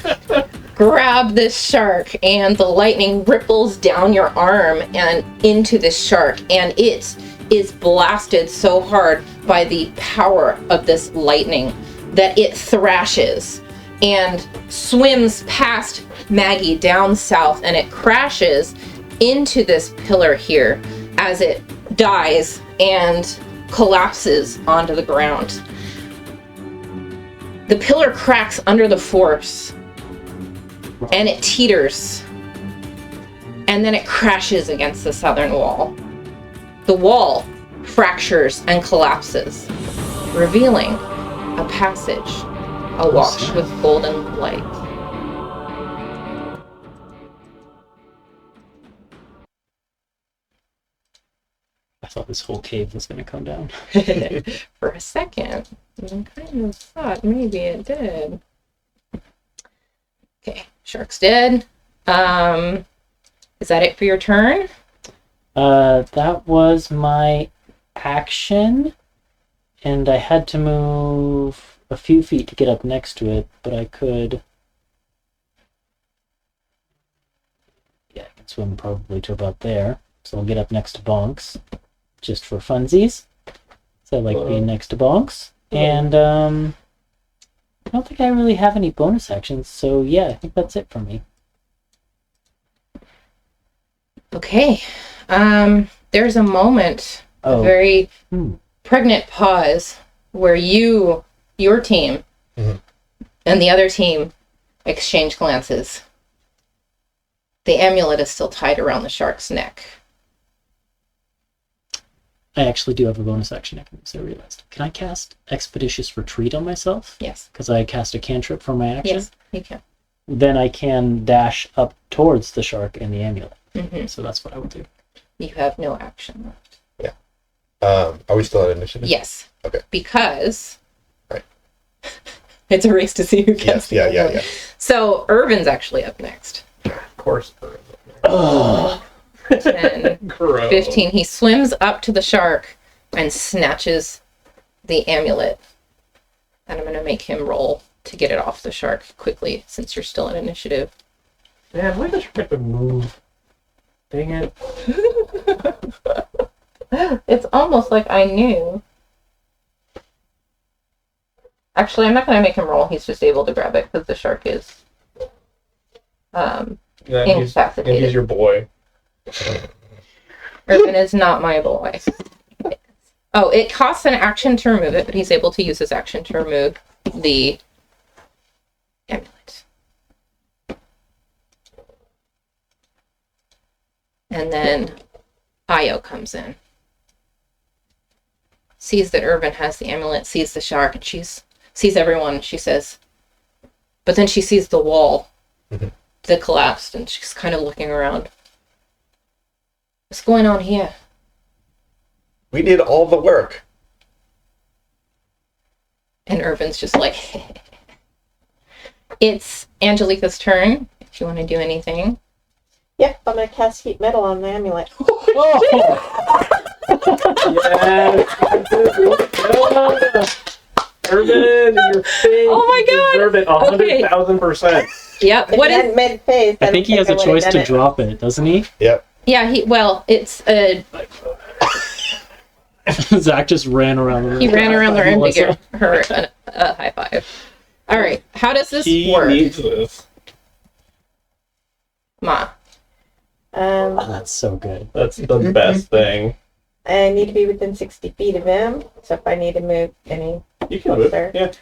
S1: grab this shark, and the lightning ripples down your arm and into this shark, and it is blasted so hard by the power of this lightning that it thrashes and swims past Maggie down south, and it crashes into this pillar here as it dies and collapses onto the ground. The pillar cracks under the force and it teeters, and then it crashes against the southern wall. The wall fractures and collapses, revealing a passage awash with golden light.
S3: I thought this whole cave was going to come down.
S1: For a second, I kind of thought maybe it did. Okay, shark's dead. Is that it for your turn?
S3: That was my action, and I had to move a few feet to get up next to it, but I could... Yeah, I can swim probably to about there, so I'll get up next to Bonks, just for funsies. So I like being next to Bonks, and I don't think I really have any bonus actions, so yeah, I think that's it for me.
S1: Okay. There's a moment, a very pregnant pause, where your team, and the other team exchange glances. The amulet is still tied around the shark's neck.
S3: I actually do have a bonus action I can use, I realized. Can I cast Expeditious Retreat on myself?
S1: Yes.
S3: Because I cast a cantrip for my action?
S1: Yes, you can.
S3: Then I can dash up towards the shark and the amulet.
S1: Mm-hmm.
S3: So that's what I would do.
S1: You have no action left.
S2: Yeah. Are we still at initiative?
S1: Yes.
S2: Okay.
S1: Because...
S2: Right.
S1: It's a race to see who gets
S2: yeah.
S1: So, Irvin's actually up next.
S4: Of course.
S3: Oh.
S1: 10, 15. He swims up to the shark and snatches the amulet. And I'm going to make him roll to get it off the shark quickly, since you're still in initiative.
S4: Man, why does forget to move? Dang it.
S1: It's almost like I knew. Actually, I'm not going to make him roll. He's just able to grab it because the shark is incapacitated.
S4: And he's your boy.
S1: Irvin is not my boy. Oh, it costs an action to remove it, but he's able to use his action to remove the amulet. And then Io comes in. Sees that Irvin has the amulet, sees the shark, and sees everyone, and she says, but then she sees the wall that collapsed, and she's kind of looking around. What's going on here?
S2: We did all the work.
S1: And Irvin's just like, It's Angelica's turn, if you want to do anything.
S5: Yep, I'm going to cast Heat Metal on the amulet.
S4: Yes! Irvin, your thing.
S1: Oh my god!
S4: Deserve it 100,000%.
S1: Yep. What is
S5: mid-phase?
S3: I think he has a choice to drop it, doesn't he?
S2: Yep.
S1: Yeah, it's a...
S3: Zach just ran around the room.
S1: He ran around the room to give her a high five. Alright, how does this work?
S4: He needs this.
S1: Ma.
S3: Oh, that's so good.
S4: That's the best thing.
S5: I need to be within 60 feet of him, so if I need to move any
S4: You can move.
S5: closer.
S4: Yeah.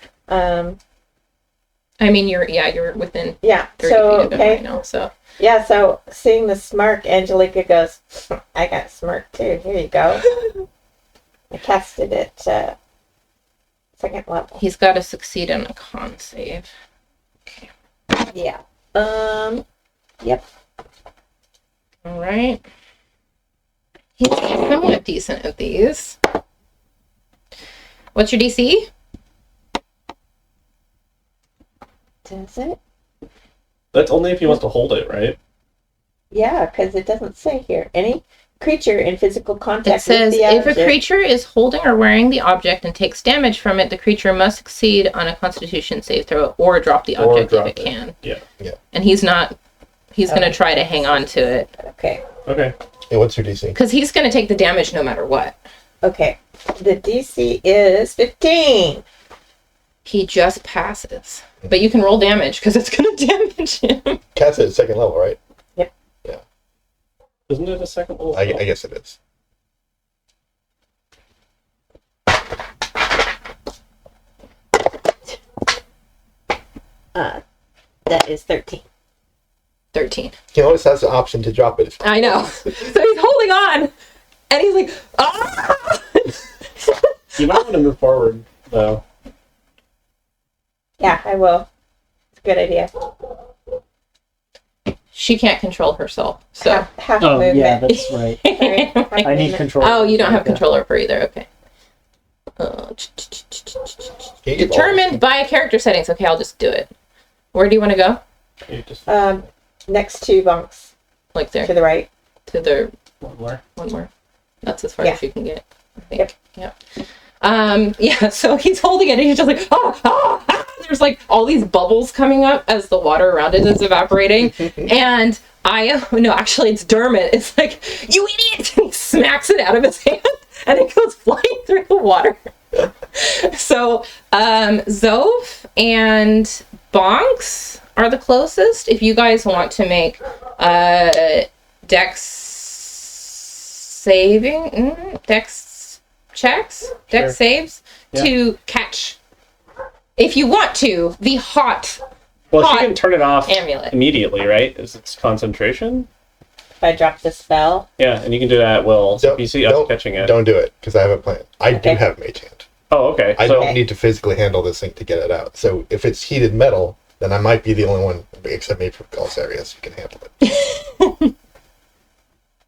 S1: I mean, you're within 30
S5: so,
S1: feet of him
S5: okay.
S1: right now, so...
S5: Yeah, so seeing the smirk, Angelica goes, I got a smirk too. Here you go. I casted it second level.
S1: He's got to succeed on a con save. Okay.
S5: Yeah. Yep.
S1: Alright. He's somewhat decent at these. What's your DC?
S5: Does it?
S4: That's only if he wants to hold it, right?
S5: Yeah, because it doesn't say here. Any creature in physical contact
S1: It says,
S5: with the
S1: if
S5: object.
S1: a creature is holding or wearing the object and takes damage from it, the creature must succeed on a Constitution save throw or drop the
S4: Or
S1: object if
S4: drop
S1: it
S4: it.
S1: can.
S4: Yeah.
S1: And he's going to try to hang on to it.
S5: Okay.
S4: Okay.
S2: Hey, what's your DC?
S1: Because he's going to take the damage no matter what.
S5: Okay. The DC is 15.
S1: He just passes. But you can roll damage because it's going to damage him.
S2: Cast it at second level, right?
S5: Yep.
S2: Yeah.
S4: Isn't it a second level?
S2: I guess it is.
S5: That is 13.
S1: 13.
S2: He always has the option to drop it.
S1: I know. So he's holding on. And he's like, ah!
S4: You might want to move forward, though.
S5: Yeah, I will. It's a good idea.
S1: She can't control herself. So.
S5: Half
S3: Oh,
S5: movement.
S3: yeah, that's right.
S5: Sorry, half
S3: I need
S5: movement.
S3: control.
S1: Oh, you don't have
S3: Yeah.
S1: control over either. Okay. Determined by character settings. Okay, I'll just do it. Where do you want to go?
S4: You just
S5: Next to bunks
S1: Like there.
S5: to the right.
S1: To the
S4: one more.
S1: one more. That's as far
S5: Yeah.
S1: as you can get, I think. Yep. Yeah, so he's holding it and he's just like, there's like all these bubbles coming up as the water around it is evaporating. And actually it's Dermot. It's like, you idiot! And he smacks it out of his hand and it goes flying through the water. So, Zoph and Bonks are the closest. If you guys want to make Dex checks, Dex saves to catch, if you want to, the hot
S4: Well, she can turn it off
S1: amulet.
S4: immediately, right? Is it's concentration?
S5: If I drop the spell.
S4: Yeah, and you can do that at will. So
S2: Don't-
S4: if you see us
S2: don't-
S4: catching it.
S2: Don't do it, because I have a plan. I do
S5: Okay.
S2: have Mage Hand.
S4: Oh, okay.
S2: I
S4: So
S2: don't need to physically handle this thing to get it out. So if it's heated metal, then I might be the only one, except maybe for Galsarius, who can handle it.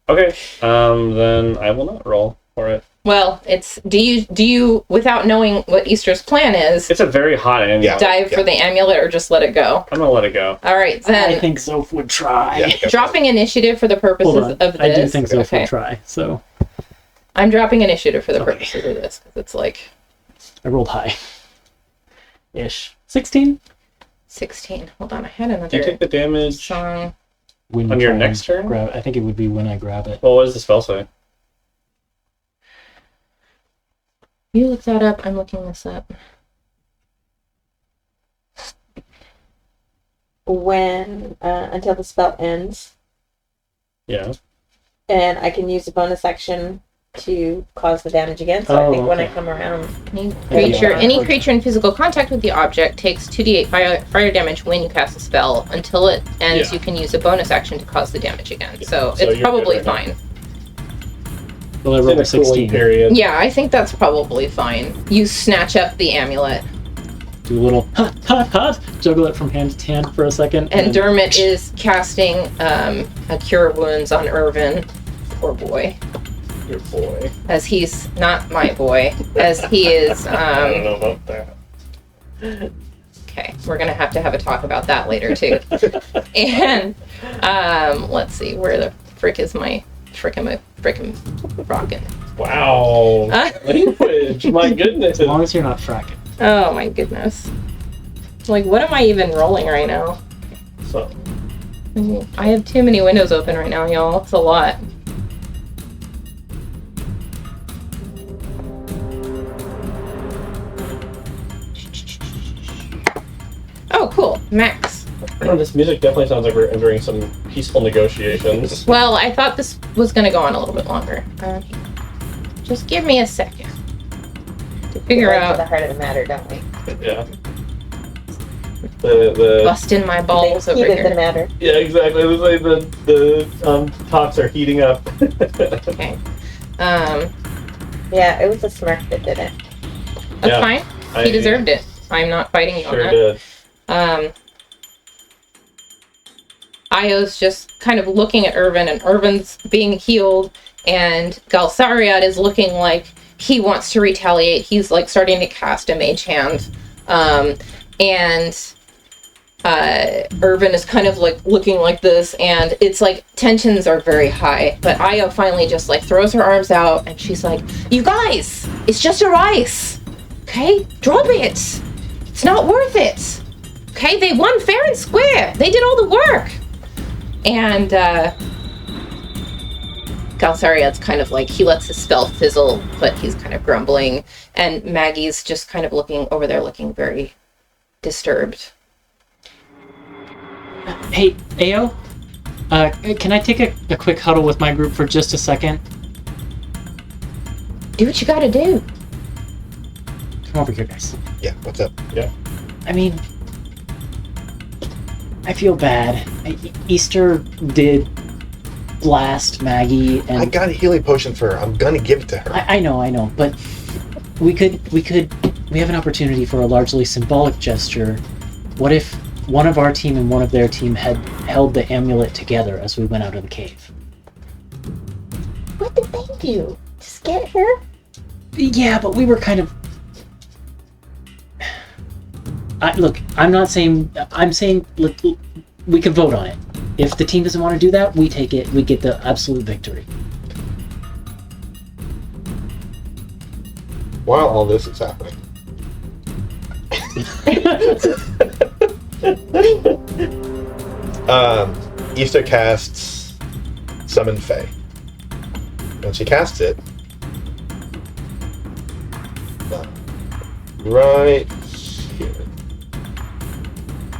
S4: okay. Then I will not roll for it.
S1: Well, it's do you without knowing what Easter's plan is,
S4: It's a very hot amulet.
S2: Yeah.
S1: dive for the amulet or just let it go?
S4: I'm gonna let it go.
S1: All right,
S3: I
S1: then
S3: think Zoph would try.
S2: Yeah, go.
S1: dropping initiative for the purposes
S3: Hold on.
S1: of this.
S3: I do think Zoph
S1: Okay.
S3: would try. So
S1: I'm dropping initiative for the
S3: Okay.
S1: purposes of this because it's like
S3: I rolled high. Ish. 16?
S1: 16. Hold on, I had another
S4: Do you take the damage?
S1: song.
S3: When
S4: On
S3: you
S4: your
S3: try
S4: next
S3: and
S4: turn?
S3: Grab, I think it would be when I grab it.
S4: Well, what does the spell say?
S1: You look that up. I'm looking this up.
S5: When until the spell ends,
S4: Yeah.
S5: and I can use a bonus action to cause the damage again. So I
S3: Oh,
S5: think when I
S3: okay.
S5: come around,
S1: Any creature in physical contact with the object takes 2d8 fire damage when you cast a spell. Until it ends,
S4: Yeah.
S1: you can use a bonus action to cause the damage again. So
S4: So
S1: it's
S4: you're
S1: probably
S4: good right
S1: fine.
S3: Well, I
S4: It's in
S3: rolled
S4: a
S3: a
S4: cooling
S3: 16.
S4: period.
S1: Yeah, I think that's probably fine. You snatch up the amulet,
S3: Do a little hot, hot, hot. Juggle it from hand to hand for a second.
S1: and Dermot is casting a Cure Wounds on Irvin. Poor boy.
S4: Your boy.
S1: As he's not my boy. As he is.
S4: I don't know about that.
S1: Okay, we're gonna have to have a talk about that later too. And let's see, where the frick is my frickin' rockin'?
S4: Wow. Language. My goodness.
S3: As long as you're not fracking.
S1: Oh my goodness. Like, what am I even rolling right now?
S4: So,
S1: I have too many windows open right now, y'all. It's a lot. Oh, cool. Max.
S4: this music definitely sounds like we're entering some peaceful negotiations.
S1: Well, I thought this was going to go on a little bit longer. Just give me a second to figure
S5: right to
S1: out
S5: the heart of the matter, don't we?
S4: Yeah. The
S1: busting my balls
S5: They
S1: over
S5: heated the
S1: here.
S5: matter.
S4: yeah, exactly. It was like the talks are heating up.
S1: Okay.
S5: Yeah, it was a smirk that did it.
S1: That's
S4: Yeah,
S1: fine. He deserved it. I'm not fighting you
S4: Sure
S1: on
S4: did.
S1: that. Io's just kind of looking at Irvin, and Irvin's being healed, and Galsariad is looking like he wants to retaliate. He's like starting to cast a mage hand. And Irvin is kind of like looking like this, and it's like tensions are very high. But Io finally just like throws her arms out, and she's like, "You guys, it's just a rice. Okay? Drop it. It's not worth it. Okay? They won fair and square. They did all the work." And Galsariad's kind of like, he lets his spell fizzle, but he's kind of grumbling. And Maggie's just kind of looking over there, looking very disturbed.
S3: Hey, Ao? Can I take a quick huddle with my group for just a second?
S1: Do what you gotta do.
S3: Come over here, guys.
S2: Yeah, what's up?
S4: Yeah.
S3: I mean, I feel bad. Easter did blast Maggie, and
S2: I got a healing potion for her. I'm gonna give it to her.
S3: I know, but we have an opportunity for a largely symbolic gesture. What if one of our team and one of their team had held the amulet together as we went out of the cave?
S1: What did they do? Just get her?
S3: Yeah, but we were kind of... Look, I'm saying we can vote on it. If the team doesn't want to do that, we take it. We get the absolute victory.
S2: While all this is happening. Easter casts Summon Fae. When she casts it, right here.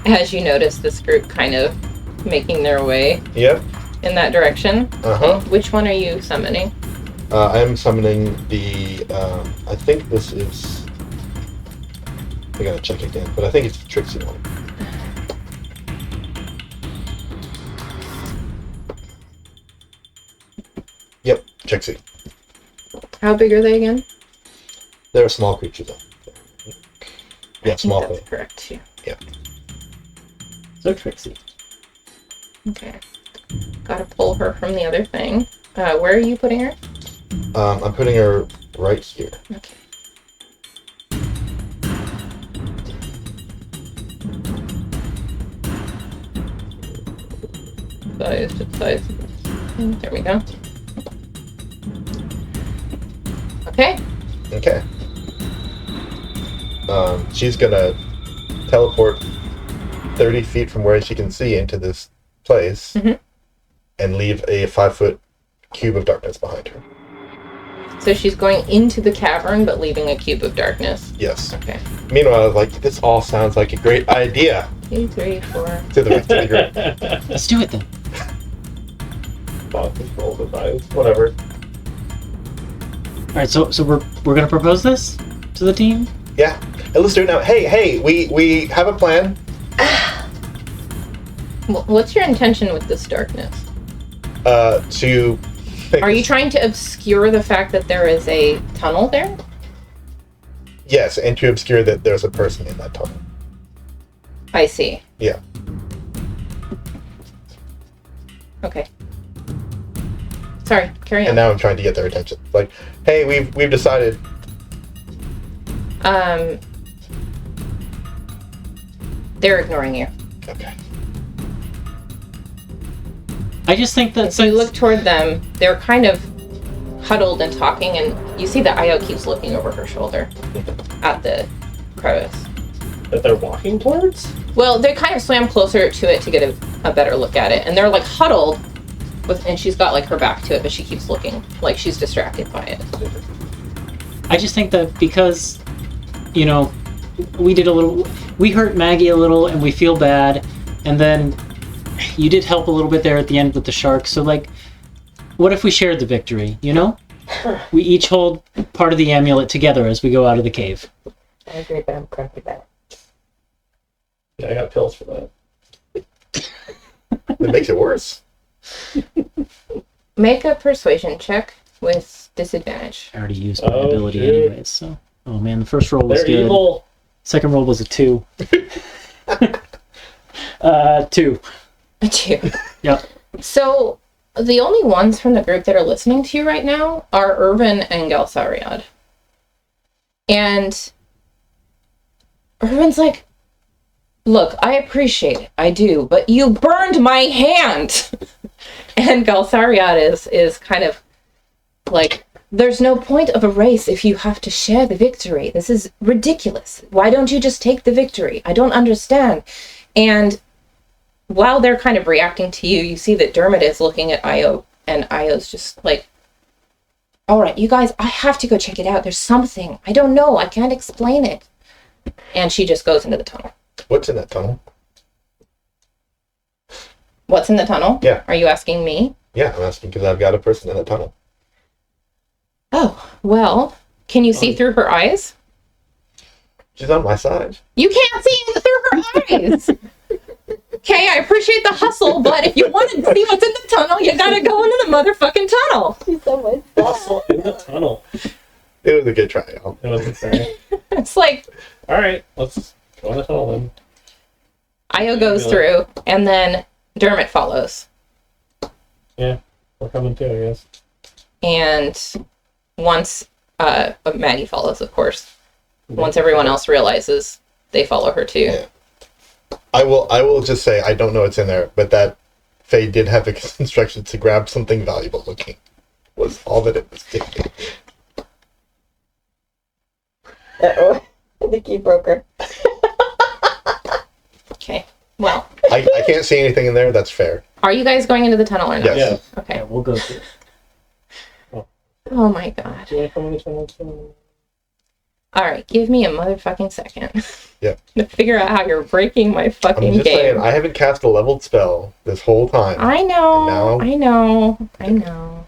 S1: As you notice this group kind of making their way
S2: Yep.
S1: in that direction.
S2: Uh-huh.
S1: Which one are you summoning?
S2: I'm summoning the, I think this is, I gotta check again, but I think it's the Trixie one. Yep, Trixie.
S1: How big are they again?
S2: They're a small creature though. Yeah,
S1: I think
S2: small
S1: that's
S2: thing.
S1: correct too.
S2: Yeah.
S3: So Trixie.
S1: Okay. Gotta pull her from the other thing. Where are you putting her?
S2: I'm putting her right here.
S1: Okay. Size. There we go. Okay.
S2: Okay. She's gonna teleport 30 feet from where she can see into this place and leave a 5-foot cube of darkness behind her.
S1: So she's going into the cavern, but leaving a cube of darkness.
S2: Yes.
S1: Okay.
S2: Meanwhile, I was like, this all sounds like a great idea
S1: 2, 3, 4.
S2: to the rest of the group.
S3: Let's do it then.
S4: Roll the dice, whatever.
S3: All right, so we're gonna propose this to the team.
S2: Yeah. And let's do it now. Hey, we have a plan.
S1: What's your intention with this darkness?
S2: To...
S1: Are you trying to obscure the fact that there is a tunnel there?
S2: Yes, and to obscure that there's a person in that tunnel.
S1: I see.
S2: Yeah.
S1: Okay. Sorry, carry on.
S2: And now I'm trying to get their attention. Like, hey, we've decided.
S1: They're ignoring you.
S2: Okay.
S3: I just think that
S1: So you look toward them, they're kind of huddled and talking, and you see that Io keeps looking over her shoulder at the crevice.
S4: That they're walking towards?
S1: Well, they kind of swam closer to it to get a better look at it, and they're like huddled, and she's got like her back to it, but she keeps looking like she's distracted by it.
S3: I just think that because, you know, we hurt Maggie a little and we feel bad, and then you did help a little bit there at the end with the shark, so like, what if we shared the victory, you know? We each hold part of the amulet together as we go out of the cave.
S1: I agree, but I'm crumpy about it.
S4: Yeah, I got pills for that.
S2: It makes it worse.
S1: Make a persuasion check with disadvantage.
S3: I already used my ability anyways, so... Oh man, the first roll was
S4: They're
S3: good.
S4: evil.
S3: Second roll was a 2. 2.
S1: A 2.
S3: Yep.
S1: So, the only ones from the group that are listening to you right now are Irvin and Galsariad. And Irvin's like, look, I appreciate it, I do, but you burned my hand! And Galsariad is kind of like, there's no point of a race if you have to share the victory. This is ridiculous. Why don't you just take the victory? I don't understand. And while they're kind of reacting to you, you see that Dermot is looking at Io, and Io's just like, All right, you guys, I have to go check it out. There's something. I don't know. I can't explain it. And she just goes into the tunnel.
S2: What's in that tunnel?
S1: What's in the tunnel?
S2: Yeah.
S1: Are you asking me?
S2: Yeah, I'm asking because I've got a person in the tunnel.
S1: Oh, well, can you see through her eyes?
S2: She's on my side.
S1: You can't see through her eyes. Okay, I appreciate the hustle, but if you want to see what's in the tunnel, you gotta go into the motherfucking tunnel.
S4: Hustle in the tunnel.
S2: It was a good try, y'all.
S4: It was okay.
S1: It's like...
S4: Alright, let's go in the tunnel then.
S1: Io goes through, and then Dermot follows.
S4: Yeah, we're coming too, I guess.
S1: And once Maddie follows, of course. Once everyone else realizes, they follow her too.
S2: Yeah. I will just say I don't know what's in there, but that Faye did have instructions to grab something valuable looking. Was all that it was taking.
S5: Uh-oh. The key broker.
S1: Okay, well.
S2: I can't see anything in there, that's fair.
S1: Are you guys going into the tunnel or not?
S2: Yes.
S4: Yeah.
S1: Okay.
S3: Yeah, we'll go through.
S1: Oh my god.
S4: Do you want to come in the tunnel too?
S1: Alright, give me a motherfucking second.
S2: Yep.
S1: To figure out how you're breaking my
S2: I'm
S1: fucking
S2: just
S1: game.
S2: saying, I haven't cast a leveled spell this whole time.
S1: I know.
S2: And
S1: I know. I know.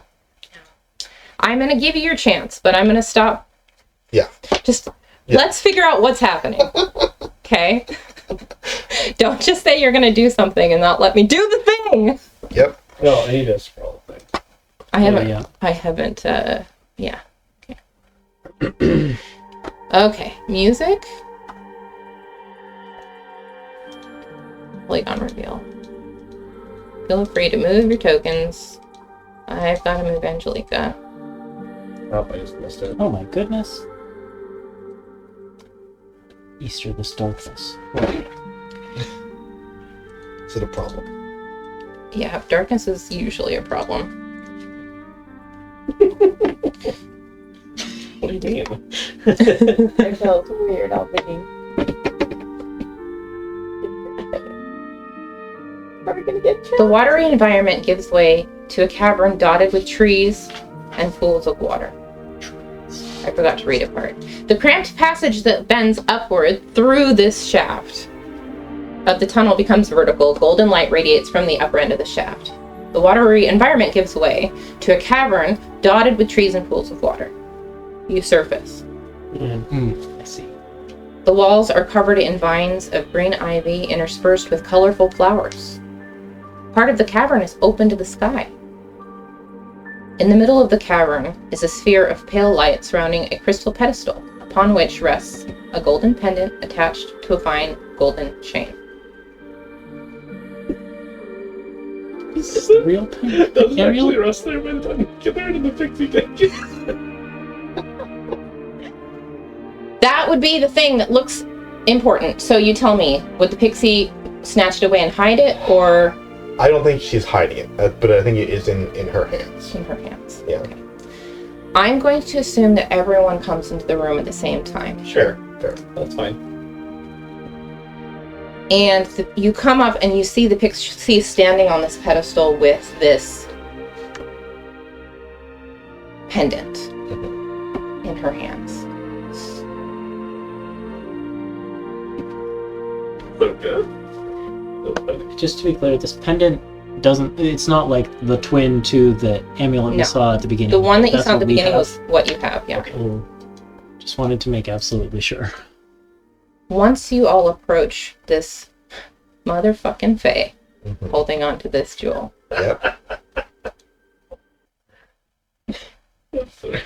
S1: I'm gonna give you your chance, but I'm gonna stop.
S2: Yeah.
S1: Just
S2: Yeah.
S1: let's figure out what's happening. Okay? Don't just say you're gonna do something and not let me do the thing.
S2: Yep.
S4: No, I need to scroll the thing.
S1: I haven't.
S3: yeah.
S1: I haven't. Yeah. Okay. Okay. Music. Polygon reveal. Feel free to move your tokens. I've got to move Angelica.
S4: Oh, I just missed it.
S3: Oh my goodness. Easter, this darkness. What?
S2: Is it a problem?
S1: Yeah, darkness is usually a problem.
S4: What do you mean?
S5: I felt weird opening. Are we gonna get trapped?
S1: The watery environment gives way to a cavern dotted with trees and pools of water. I forgot to read a part. The cramped passage that bends upward through this shaft of the tunnel becomes vertical. Golden light radiates from the upper end of the shaft. The watery environment gives way to a cavern dotted with trees and pools of water. You surface.
S3: I see.
S1: The walls are covered in vines of green ivy interspersed with colorful flowers. Part of the cavern is open to the sky. In the middle of the cavern is a sphere of pale light surrounding a crystal pedestal, upon which rests a golden pendant attached to a fine golden chain.
S3: Is this the real pen?
S4: Doesn't
S3: Ariel?
S4: actually rest there by the time you get there to the pixie cake.
S1: That would be the thing that looks important. So you tell me, would the pixie snatch it away and hide it, or
S2: I don't think she's hiding it, but I think it is in her hands.
S1: in her hands?
S2: Yeah.
S1: Okay. I'm going to assume that everyone comes into the room at the same time.
S2: Sure. Fair.
S4: That's fine.
S1: And you come up and you see the pixie standing on this pedestal with this pendant in her hands.
S4: So good. So funny.
S3: Just to be clear, this pendant it's not like the twin to the amulet
S1: No.
S3: we saw at the beginning.
S1: The one that you
S3: That's
S1: saw at the
S3: what we
S1: beginning
S3: have.
S1: was what you have, yeah.
S3: Cool. Just wanted to make absolutely sure.
S1: Once you all approach this motherfucking Fae
S2: Mhm.
S1: holding on to this jewel,
S2: Yep. I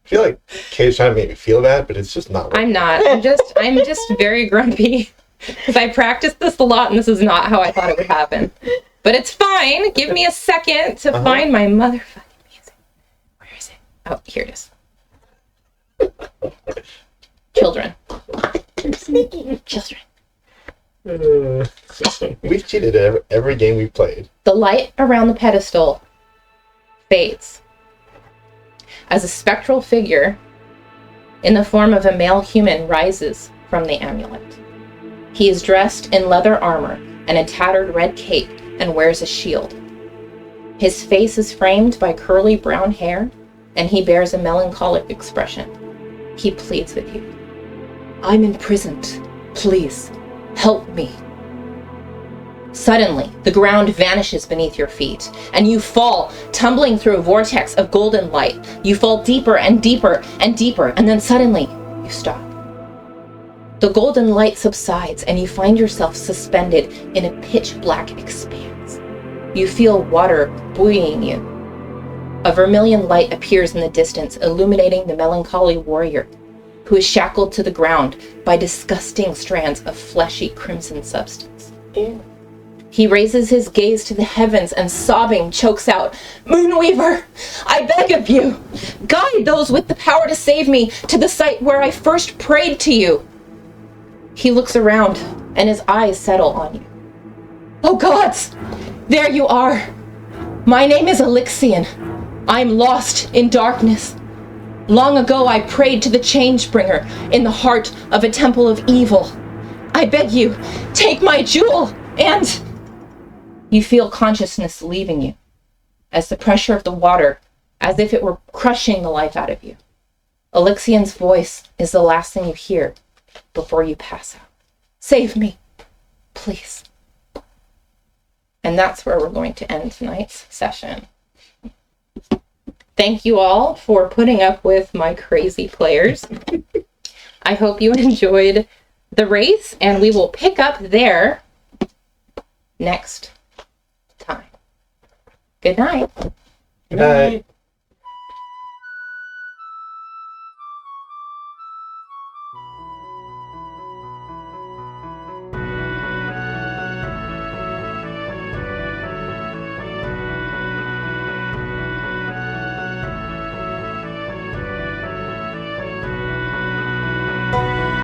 S2: feel like Kay's trying to make me feel bad, but it's just not working.
S1: I'm not. I'm just very grumpy because I practiced this a lot and this is not how I thought it would happen. But it's fine. Give me a second to find my motherfucking music. Where is it? Oh, here it is. Children. Children.
S2: We've cheated at every game we've played.
S1: The light around the pedestal fades as a spectral figure in the form of a male human rises from the amulet. He is dressed in leather armor and a tattered red cape and wears a shield. His face is framed by curly brown hair and he bears a melancholic expression. He pleads with you. I'm imprisoned. Please, help me. Suddenly, the ground vanishes beneath your feet, and you fall, tumbling through a vortex of golden light. You fall deeper and deeper and deeper, and then suddenly, you stop. The golden light subsides, and you find yourself suspended in a pitch-black expanse. You feel water buoying you. A vermilion light appears in the distance, illuminating the melancholy warrior, who is shackled to the ground by disgusting strands of fleshy crimson substance.
S5: Ew.
S1: He raises his gaze to the heavens and sobbing chokes out, Moonweaver, I beg of you, guide those with the power to save me to the site where I first prayed to you. He looks around and his eyes settle on you. Oh gods, there you are. My name is Elixion. I'm lost in darkness. Long ago I prayed to the Changebringer in the heart of a temple of evil. I beg you, take my jewel and... You feel consciousness leaving you, as the pressure of the water, as if it were crushing the life out of you. Elixion's voice is the last thing you hear before you pass out. Save me, please. And that's where we're going to end tonight's session. Thank you all for putting up with my crazy players. I hope you enjoyed the race, and we will pick up there next time. Good night.
S2: Good night.